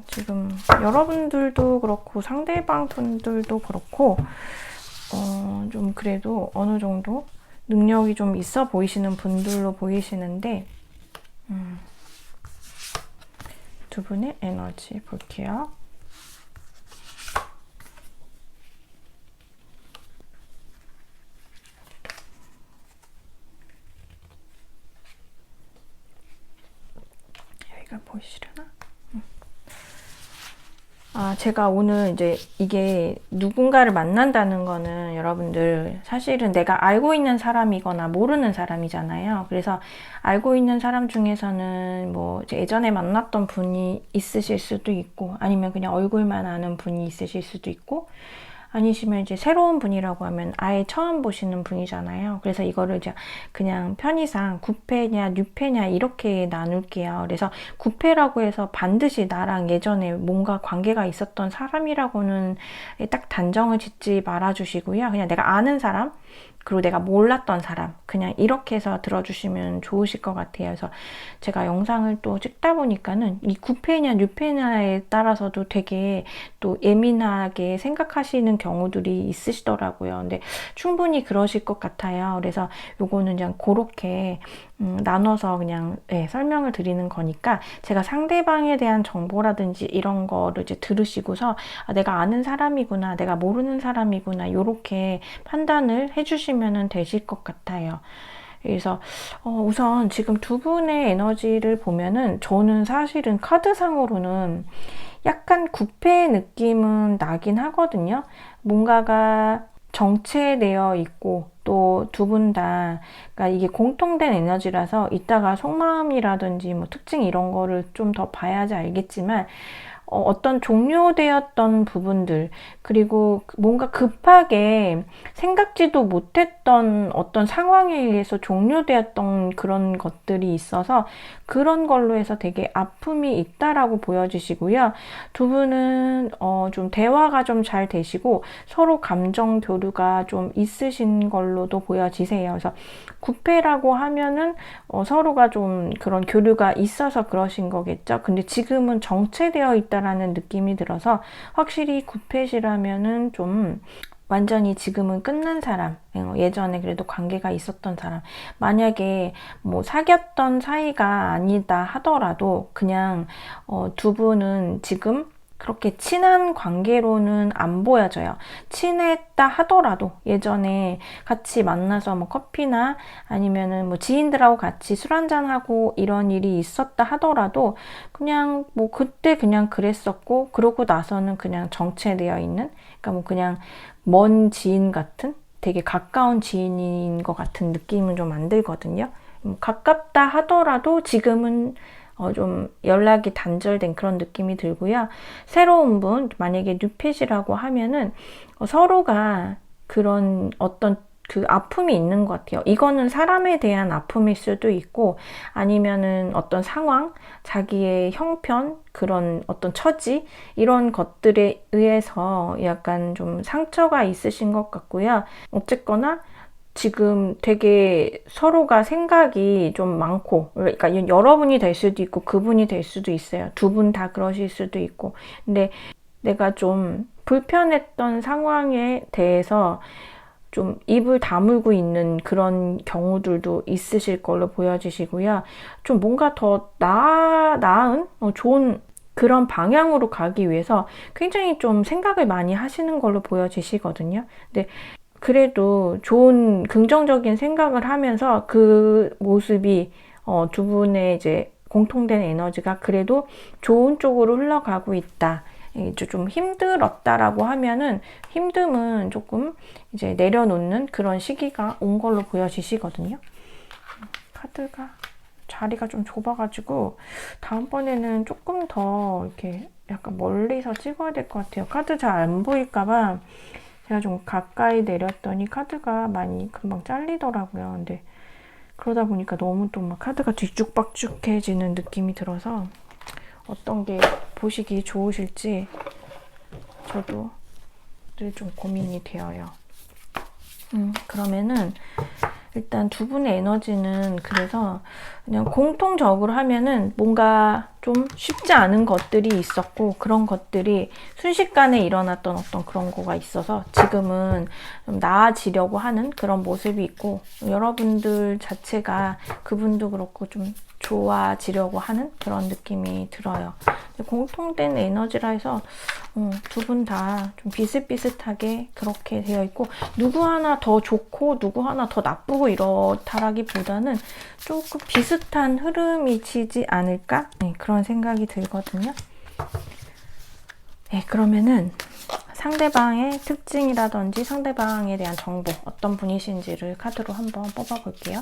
지금 여러분들도 그렇고 상대방 분들도 그렇고 좀 그래도 어느 정도 능력이 좀 있어 보이시는 분들로 보이시는데 두 분의 에너지 볼게요. 여기가 보이시려나? 제가 오늘 이제 이게 누군가를 만난다는 거는 여러분들 사실은 내가 알고 있는 사람이거나 모르는 사람이잖아요. 그래서 알고 있는 사람 중에서는 뭐 이제 예전에 만났던 분이 있으실 수도 있고 아니면 그냥 얼굴만 아는 분이 있으실 수도 있고 아니시면 이제 새로운 분이라고 하면 아예 처음 보시는 분이잖아요. 그래서 이거를 이제 그냥 편의상 구패냐 뉴패냐 이렇게 나눌게요. 그래서 구패라고 해서 반드시 나랑 예전에 뭔가 관계가 있었던 사람이라고는 딱 단정을 짓지 말아주시고요. 그냥 내가 아는 사람 그리고 내가 몰랐던 사람 그냥 이렇게 해서 들어주시면 좋으실 것 같아요. 그래서 제가 영상을 또 찍다 보니까는 이 구패냐 뉴패냐에 따라서도 되게 또 예민하게 생각하시는 경우들이 있으시더라고요. 근데 충분히 그러실 것 같아요. 그래서 요거는 그냥 그렇게 나눠서 그냥 설명을 드리는 거니까 제가 상대방에 대한 정보라든지 이런 거를 이제 들으시고서 내가 아는 사람이구나 내가 모르는 사람이구나 이렇게 판단을 해주시면 되실 것 같아요. 그래서 우선 지금 두 분의 에너지를 보면은 저는 사실은 카드상으로는 약간 구패의 느낌은 나긴 하거든요. 뭔가가 정체되어 있고 또 두 분 다 그러니까 이게 공통된 에너지라서 이따가 속마음이라든지 뭐 특징 이런 거를 좀 더 봐야지 알겠지만 어떤 종료되었던 부분들 그리고 뭔가 급하게 생각지도 못했던 어떤 상황에 의해서 종료되었던 그런 것들이 있어서 그런 걸로 해서 되게 아픔이 있다라고 보여지시고요. 두 분은 좀 대화가 좀 잘 되시고 서로 감정 교류가 좀 있으신 걸로도 보여지세요. 그래서 구패라고 하면은 서로가 좀 그런 교류가 있어서 그러신 거겠죠. 근데 지금은 정체되어 있다라는 느낌이 들어서 확실히 구패시라면은 좀 완전히 지금은 끝난 사람, 예전에 그래도 관계가 있었던 사람, 만약에 뭐 사귀었던 사이가 아니다 하더라도 그냥 두 분은 지금 그렇게 친한 관계로는 안 보여져요. 친했다 하더라도 예전에 같이 만나서 뭐 커피나 아니면은 뭐 지인들하고 같이 술 한잔하고 이런 일이 있었다 하더라도 그냥 뭐 그때 그냥 그랬었고 그러고 나서는 그냥 정체되어 있는 그러니까 뭐 그냥 먼 지인 같은 되게 가까운 지인인 것 같은 느낌은 좀 안 들거든요. 가깝다 하더라도 지금은 좀 연락이 단절된 그런 느낌이 들고요. 새로운 분, 만약에 뉴펫이라고 하면은 서로가 그런 어떤 그 아픔이 있는 것 같아요. 이거는 사람에 대한 아픔일 수도 있고 아니면은 어떤 상황, 자기의 형편, 그런 어떤 처지 이런 것들에 의해서 약간 좀 상처가 있으신 것 같고요. 어쨌거나 지금 되게 서로가 생각이 좀 많고, 그러니까 여러분이 될 수도 있고 그분이 될 수도 있어요. 두 분 다 그러실 수도 있고. 근데 내가 좀 불편했던 상황에 대해서 좀 입을 다물고 있는 그런 경우들도 있으실 걸로 보여지시고요. 좀 뭔가 더 나은, 좋은 그런 방향으로 가기 위해서 굉장히 좀 생각을 많이 하시는 걸로 보여지시거든요. 근데 그래도 좋은 긍정적인 생각을 하면서 그 모습이 두 분의 이제 공통된 에너지가 그래도 좋은 쪽으로 흘러가고 있다. 이제 좀 힘들었다라고 하면은 힘듦은 조금 이제 내려놓는 그런 시기가 온 걸로 보여지시거든요. 카드가 자리가 좀 좁아가지고 다음번에는 조금 더 이렇게 약간 멀리서 찍어야 될 것 같아요. 카드 잘 안 보일까봐 제가 좀 가까이 내렸더니 카드가 많이 금방 잘리더라고요. 근데 그러다 보니까 너무 또 막 카드가 뒤죽박죽해지는 느낌이 들어서 어떤 게 보시기 좋으실지 저도 늘 좀 고민이 되어요. 그러면은 일단 두 분의 에너지는 그래서 그냥 공통적으로 하면은 뭔가 좀 쉽지 않은 것들이 있었고 그런 것들이 순식간에 일어났던 어떤 그런 거가 있어서 지금은 좀 나아지려고 하는 그런 모습이 있고 여러분들 자체가 그분도 그렇고 좀 좋아지려고 하는 그런 느낌이 들어요. 공통된 에너지라 해서 두 분 다 좀 비슷비슷하게 그렇게 되어 있고 누구 하나 더 좋고 누구 하나 더 나쁘고 이렇다라기보다는 조금 비슷한 흐름이 치지 않을까? 네, 그런 생각이 들거든요. 네, 그러면은 상대방의 특징이라든지 상대방에 대한 정보 어떤 분이신지를 카드로 한번 뽑아볼게요.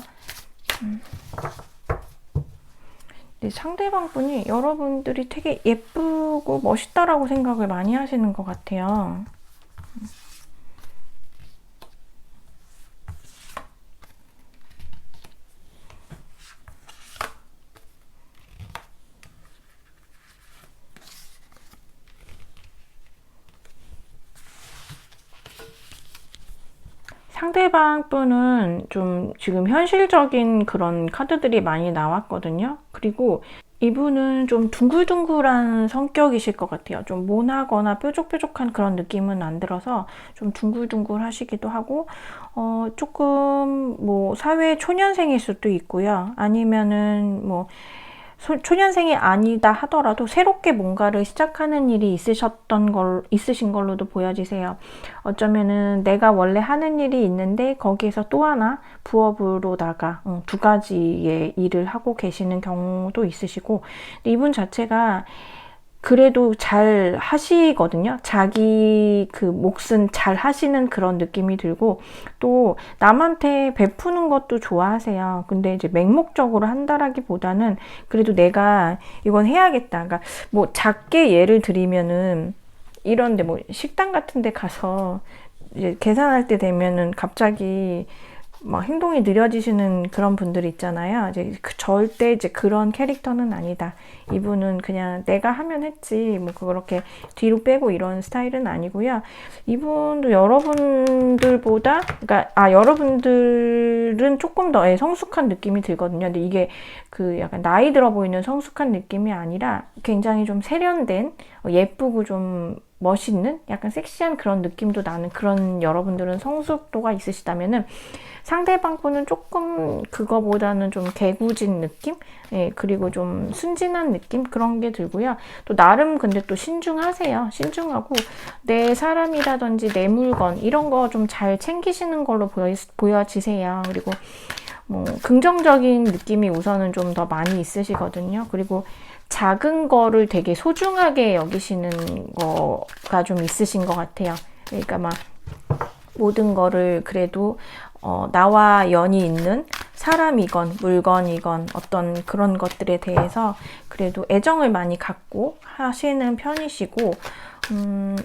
네, 상대방 분이 여러분들이 되게 예쁘고 멋있다라고 생각을 많이 하시는 것 같아요. 상대방 분은 좀 지금 현실적인 그런 카드들이 많이 나왔거든요. 그리고 이분은 좀 둥글둥글한 성격이실 것 같아요. 좀 모나거나 뾰족뾰족한 그런 느낌은 안 들어서 좀 둥글둥글 하시기도 하고, 조금 뭐 사회 초년생일 수도 있고요. 아니면은 뭐 초년생이 아니다 하더라도 새롭게 뭔가를 시작하는 일이 있으신 걸로도 보여지세요. 어쩌면은 내가 원래 하는 일이 있는데 거기에서 또 하나 부업으로다가 두 가지의 일을 하고 계시는 경우도 있으시고 이분 자체가 그래도 잘 하시거든요. 자기 그 몫은 잘 하시는 그런 느낌이 들고 또 남한테 베푸는 것도 좋아하세요. 근데 이제 맹목적으로 한다라기보다는 그래도 내가 이건 해야겠다. 그러니까 뭐 작게 예를 들면은 이런데 뭐 식당 같은 데 가서 이제 계산할 때 되면은 갑자기 막 행동이 느려지시는 그런 분들 있잖아요. 이제 절대 이제 그런 캐릭터는 아니다. 이분은 그냥 내가 하면 했지 뭐 그렇게 뒤로 빼고 이런 스타일은 아니고요. 이분도 여러분들보다 그러니까 여러분들은 조금 더 성숙한 느낌이 들거든요. 근데 이게 그 약간 나이 들어 보이는 성숙한 느낌이 아니라 굉장히 좀 세련된 예쁘고 좀 멋있는 약간 섹시한 그런 느낌도 나는 그런 여러분들은 성숙도가 있으시다면은 상대방 분은 조금 그거보다는 좀 개구진 느낌? 예, 그리고 좀 순진한 느낌? 그런 게 들고요. 또 나름 근데 또 신중하세요. 신중하고 내 사람이라든지 내 물건 이런 거 좀 잘 챙기시는 걸로 보여지세요. 그리고 뭐 긍정적인 느낌이 우선은 좀 더 많이 있으시거든요. 그리고 작은 거를 되게 소중하게 여기시는 거가 좀 있으신 것 같아요. 그러니까 막 모든 거를 그래도 나와 연이 있는 사람이건 물건이건 어떤 그런 것들에 대해서 그래도 애정을 많이 갖고 하시는 편이시고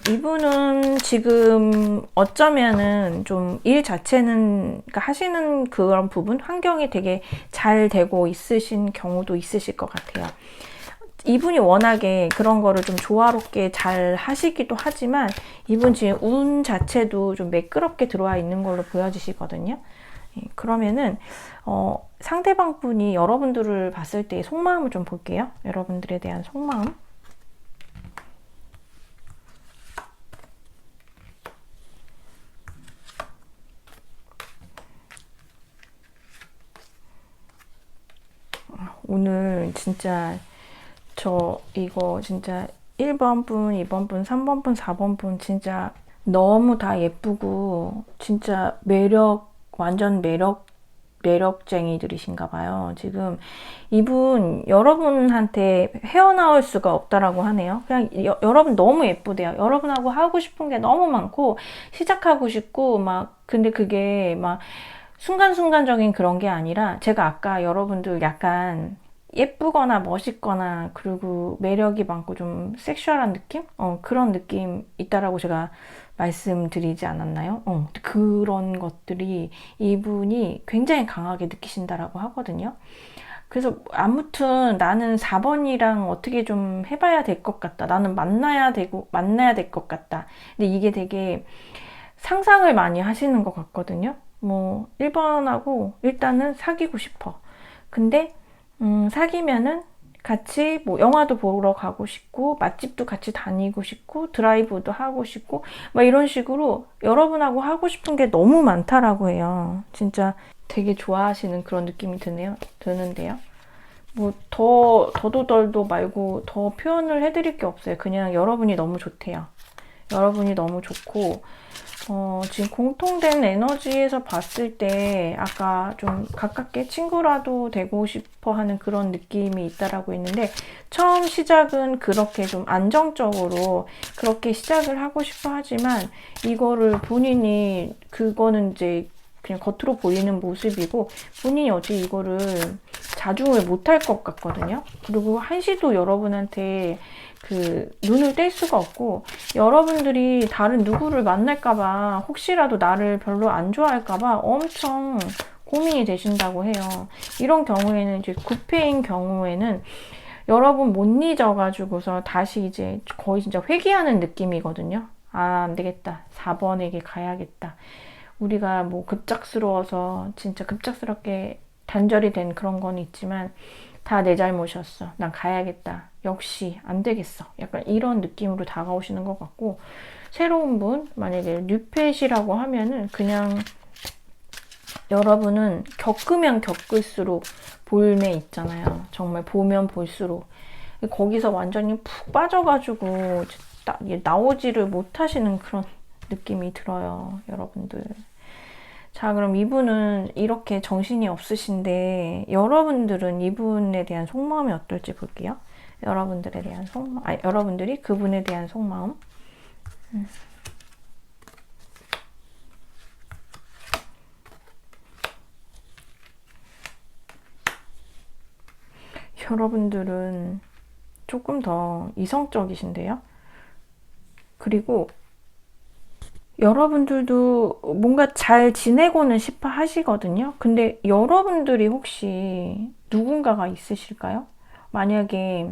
이분은 지금 어쩌면은 좀 일 자체는, 그러니까 하시는 그런 부분, 환경이 되게 잘 되고 있으신 경우도 있으실 것 같아요. 이분이 워낙에 그런 거를 좀 조화롭게 잘 하시기도 하지만 이분 지금 운 자체도 좀 매끄럽게 들어와 있는 걸로 보여지시거든요. 그러면은 상대방 분이 여러분들을 봤을 때의 속마음을 좀 볼게요. 여러분들에 대한 속마음. 오늘 진짜 저 이거 진짜 1번 분, 2번 분, 3번 분, 4번 분 진짜 너무 다 예쁘고 진짜 완전 매력쟁이들이신가 봐요. 지금 이분 여러분한테 헤어나올 수가 없다라고 하네요. 그냥 여러분 너무 예쁘대요. 여러분하고 하고 싶은 게 너무 많고 시작하고 싶고 막 근데 그게 막 순간순간적인 그런 게 아니라 제가 아까 여러분들 약간 예쁘거나 멋있거나 그리고 매력이 많고 좀 섹슈얼한 느낌? 그런 느낌 있다라고 제가 말씀드리지 않았나요? 그런 것들이 이분이 굉장히 강하게 느끼신다라고 하거든요. 그래서 아무튼 나는 4번이랑 어떻게 좀 해봐야 될 것 같다. 나는 만나야 될 것 같다. 근데 이게 되게 상상을 많이 하시는 것 같거든요. 뭐 1번하고 일단은 사귀고 싶어. 근데 사귀면은 같이 뭐 영화도 보러 가고 싶고 맛집도 같이 다니고 싶고 드라이브도 하고 싶고 막 이런 식으로 여러분하고 하고 싶은 게 너무 많다라고 해요. 진짜 되게 좋아하시는 그런 느낌이 드는데요. 뭐 더도 덜도 말고 더 표현을 해드릴 게 없어요. 그냥 여러분이 너무 좋대요. 여러분이 너무 좋고 지금 공통된 에너지에서 봤을 때 아까 좀 가깝게 친구라도 되고 싶어 하는 그런 느낌이 있다라고 했는데 처음 시작은 그렇게 좀 안정적으로 그렇게 시작을 하고 싶어 하지만 이거를 본인이 그거는 이제 그냥 겉으로 보이는 모습이고 본인이 어찌 이거를 자중을 못할 것 같거든요. 그리고 한시도 여러분한테 그 눈을 뗄 수가 없고 여러분들이 다른 누구를 만날까봐 혹시라도 나를 별로 안 좋아할까봐 엄청 고민이 되신다고 해요. 이런 경우에는 이제 9패인 경우에는 여러분 못 잊어가지고서 다시 이제 거의 진짜 회귀하는 느낌이거든요. 아, 안 되겠다. 4번에게 가야겠다. 우리가 뭐 급작스러워서 진짜 급작스럽게 단절이 된 그런 건 있지만 다 내 잘못이었어. 난 가야겠다. 역시 안 되겠어. 약간 이런 느낌으로 다가오시는 것 같고 새로운 분, 만약에 뉴펫이라고 하면은 그냥 여러분은 겪으면 겪을수록 볼매 있잖아요. 정말 보면 볼수록 거기서 완전히 푹 빠져가지고 나오지를 못하시는 그런 느낌이 들어요. 여러분들. 자, 그럼 이분은 이렇게 정신이 없으신데 여러분들은 이분에 대한 속마음이 어떨지 볼게요. 여러분들에 대한 속마음, 여러분들이 그분에 대한 속마음. 여러분들은 조금 더 이성적이신데요. 그리고 여러분들도 뭔가 잘 지내고는 싶어 하시거든요. 근데 여러분들이 혹시 누군가가 있으실까요? 만약에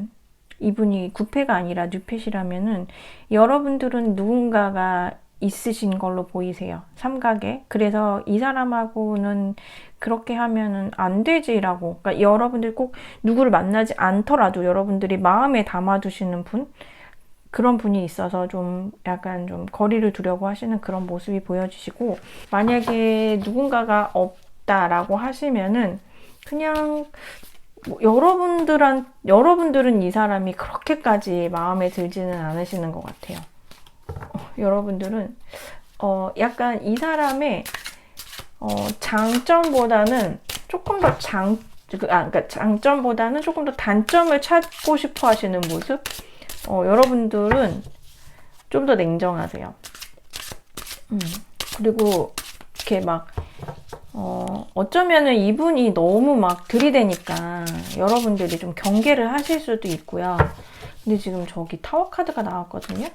이분이 9패가 아니라 뉴패시라면은 여러분들은 누군가가 있으신 걸로 보이세요. 삼각에. 그래서 이 사람하고는 그렇게 하면은 안 되지라고. 그러니까 여러분들 꼭 누구를 만나지 않더라도 여러분들이 마음에 담아두시는 분, 그런 분이 있어서 좀 약간 좀 거리를 두려고 하시는 그런 모습이 보여지시고 만약에 누군가가 없다라고 하시면은 그냥 뭐 여러분들은 이 사람이 그렇게까지 마음에 들지는 않으시는 것 같아요. 여러분들은 약간 이 사람의 장점보다는 조금 더 그러니까 장점보다는 조금 더 단점을 찾고 싶어 하시는 모습? 여러분들은 좀 더 냉정하세요. 그리고 이렇게 막 어쩌면은 이분이 너무 막 들이대니까 여러분들이 좀 경계를 하실 수도 있고요. 근데 지금 저기 타워 카드가 나왔거든요.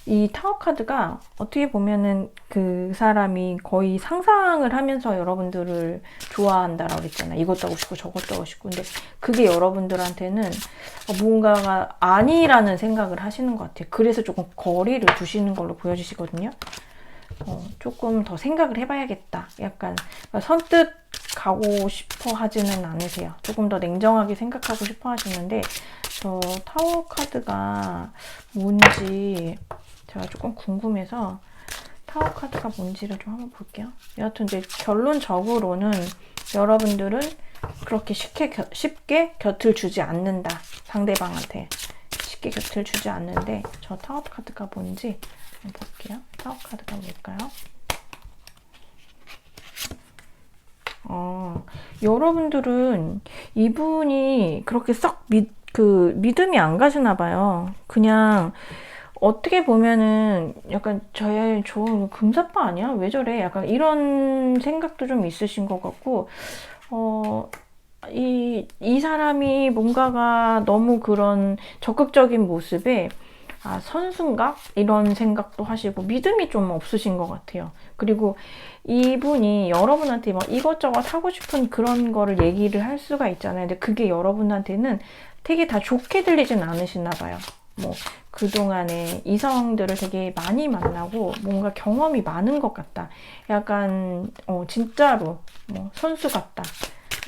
이 타워 카드가 어떻게 보면은 그 사람이 거의 상상을 하면서 여러분들을 좋아한다라고 그랬잖아요. 이것도 하고 싶고 저것도 하고 싶고. 근데 그게 여러분들한테는 뭔가가 아니라는 생각을 하시는 것 같아요. 그래서 조금 거리를 두시는 걸로 보여지시거든요. 조금 더 생각을 해봐야겠다. 약간 선뜻 가고 싶어 하지는 않으세요. 조금 더 냉정하게 생각하고 싶어 하시는데 저 타워 카드가 뭔지 제가 조금 궁금해서 타워 카드가 뭔지를 좀 한번 볼게요. 여하튼 이제 결론적으로는 여러분들은 그렇게 쉽게 곁을 주지 않는다. 상대방한테 쉽게 곁을 주지 않는데 저 타워 카드가 뭔지 한번 볼게요. 타워 카드가 뭘까요? 여러분들은 이분이 그렇게 썩 믿음이 안 가시나 봐요. 그냥 어떻게 보면은 약간 저 금사빠 아니야? 왜 저래? 약간 이런 생각도 좀 있으신 것 같고, 이 사람이 뭔가가 너무 그런 적극적인 모습에 선순가? 이런 생각도 하시고 믿음이 좀 없으신 것 같아요. 그리고 이분이 여러분한테 막 이것저것 하고 싶은 그런 거를 얘기를 할 수가 있잖아요. 근데 그게 여러분한테는 되게 다 좋게 들리진 않으시나 봐요. 뭐 그동안에 이성들을 되게 많이 만나고 뭔가 경험이 많은 것 같다. 약간 진짜로 선수 같다.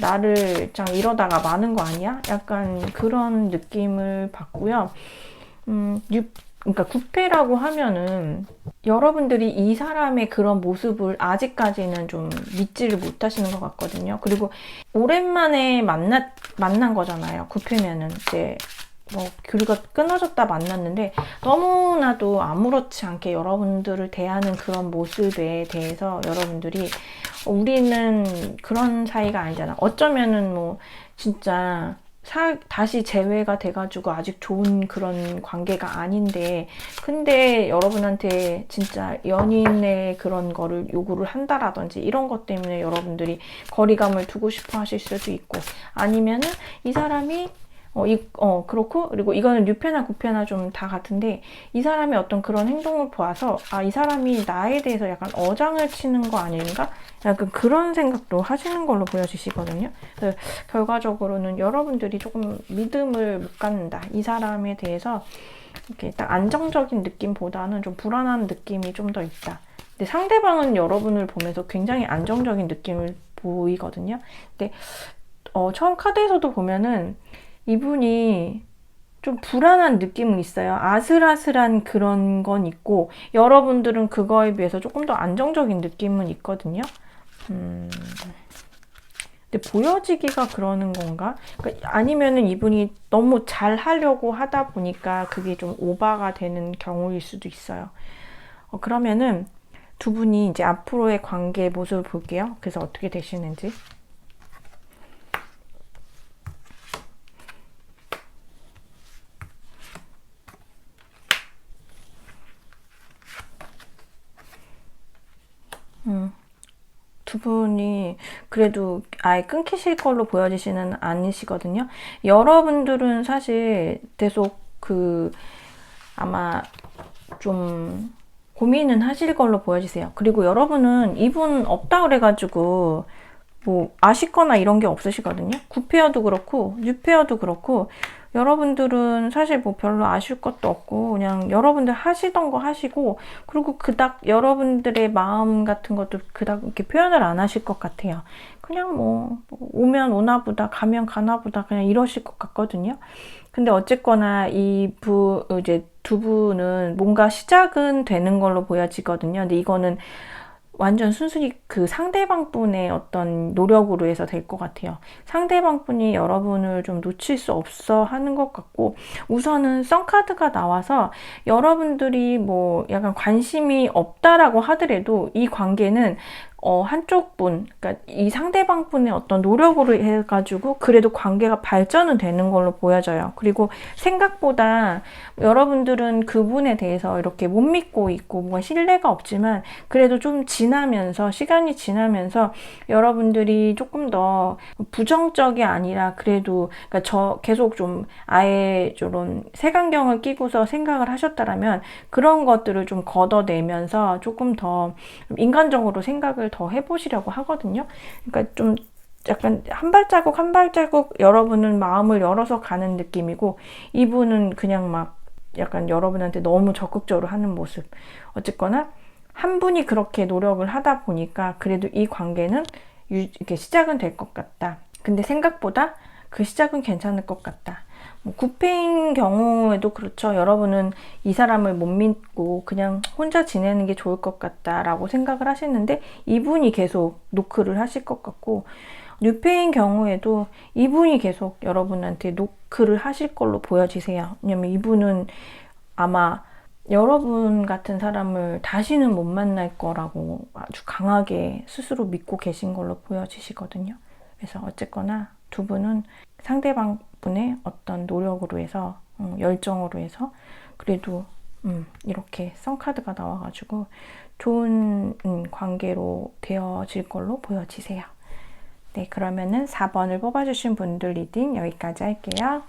나를 참 이러다가 마는 거 아니야? 약간 그런 느낌을 받고요. 그러니까 구패라고 하면은 여러분들이 이 사람의 그런 모습을 아직까지는 좀 믿지를 못하시는 것 같거든요. 그리고 오랜만에 만난 거잖아요. 구패면은 이제 교류가 끊어졌다 만났는데 너무나도 아무렇지 않게 여러분들을 대하는 그런 모습에 대해서 여러분들이 우리는 그런 사이가 아니잖아. 어쩌면은 진짜 다시 재회가 돼가지고 아직 좋은 그런 관계가 아닌데 근데 여러분한테 진짜 연인의 그런 거를 요구를 한다라든지 이런 것 때문에 여러분들이 거리감을 두고 싶어 하실 수도 있고 아니면은 이 사람이 그렇고, 그리고 이거는 뉴페나 구페나 좀 다 같은데, 이 사람의 어떤 그런 행동을 보아서, 이 사람이 나에 대해서 약간 어장을 치는 거 아닌가? 약간 그런 생각도 하시는 걸로 보여지시거든요. 그래서 결과적으로는 여러분들이 조금 믿음을 못 갖는다. 이 사람에 대해서 이렇게 딱 안정적인 느낌보다는 좀 불안한 느낌이 좀 더 있다. 근데 상대방은 여러분을 보면서 굉장히 안정적인 느낌을 보이거든요. 근데, 처음 카드에서도 보면은, 이분이 좀 불안한 느낌은 있어요. 아슬아슬한 그런 건 있고 여러분들은 그거에 비해서 조금 더 안정적인 느낌은 있거든요. 근데 보여지기가 그러는 건가? 그러니까 아니면은 이분이 너무 잘 하려고 하다 보니까 그게 좀 오바가 되는 경우일 수도 있어요. 그러면은 두 분이 이제 앞으로의 관계 모습을 볼게요. 그래서 어떻게 되시는지. 두 분이 그래도 아예 끊기실 걸로 보여지지는 않으시거든요. 여러분들은 사실 계속 아마 좀 고민은 하실 걸로 보여지세요. 그리고 여러분은 이분 없다 그래가지고 아쉽거나 이런 게 없으시거든요. 9페어도 그렇고 6페어도 그렇고 여러분들은 사실 별로 아쉬울 것도 없고 그냥 여러분들 하시던 거 하시고 그리고 그닥 여러분들의 마음 같은 것도 그닥 이렇게 표현을 안 하실 것 같아요. 그냥 오면 오나 보다 가면 가나 보다 그냥 이러실 것 같거든요. 근데 어쨌거나 이제 두 분은 뭔가 시작은 되는 걸로 보여지거든요. 근데 이거는 완전 순순히 그 상대방 분의 어떤 노력으로 해서 될 것 같아요. 상대방 분이 여러분을 좀 놓칠 수 없어 하는 것 같고 우선은 썬카드가 나와서 여러분들이 약간 관심이 없다라고 하더라도 이 관계는 한쪽 분, 그러니까 이 상대방 분의 어떤 노력으로 해가지고 그래도 관계가 발전은 되는 걸로 보여져요. 그리고 생각보다 여러분들은 그분에 대해서 이렇게 못 믿고 있고 뭔가 신뢰가 없지만 그래도 좀 지나면서, 시간이 지나면서 여러분들이 조금 더 부정적이 아니라 그래도, 그러니까 계속 좀 아예 좀 색안경을 끼고서 생각을 하셨다라면 그런 것들을 좀 걷어내면서 조금 더 인간적으로 생각을 더 해보시려고 하거든요. 그러니까 좀 약간 한 발자국 한 발자국 여러분은 마음을 열어서 가는 느낌이고, 이분은 그냥 막 약간 여러분한테 너무 적극적으로 하는 모습. 어쨌거나 한 분이 그렇게 노력을 하다 보니까 그래도 이 관계는 이렇게 시작은 될 것 같다. 근데 생각보다 그 시작은 괜찮을 것 같다. 뭐 9패인 경우에도 그렇죠. 여러분은 이 사람을 못 믿고 그냥 혼자 지내는 게 좋을 것 같다라고 생각을 하시는데 이분이 계속 노크를 하실 것 같고, 6패인 경우에도 이분이 계속 여러분한테 노크를 하실 걸로 보여지세요. 왜냐면 이분은 아마 여러분 같은 사람을 다시는 못 만날 거라고 아주 강하게 스스로 믿고 계신 걸로 보여지시거든요. 그래서 어쨌거나 두 분은 상대방 분의 어떤 노력으로 해서, 열정으로 해서 그래도 이렇게 썬카드가 나와가지고 좋은 관계로 되어질 걸로 보여지세요. 네, 그러면은 4번을 뽑아주신 분들 리딩 여기까지 할게요.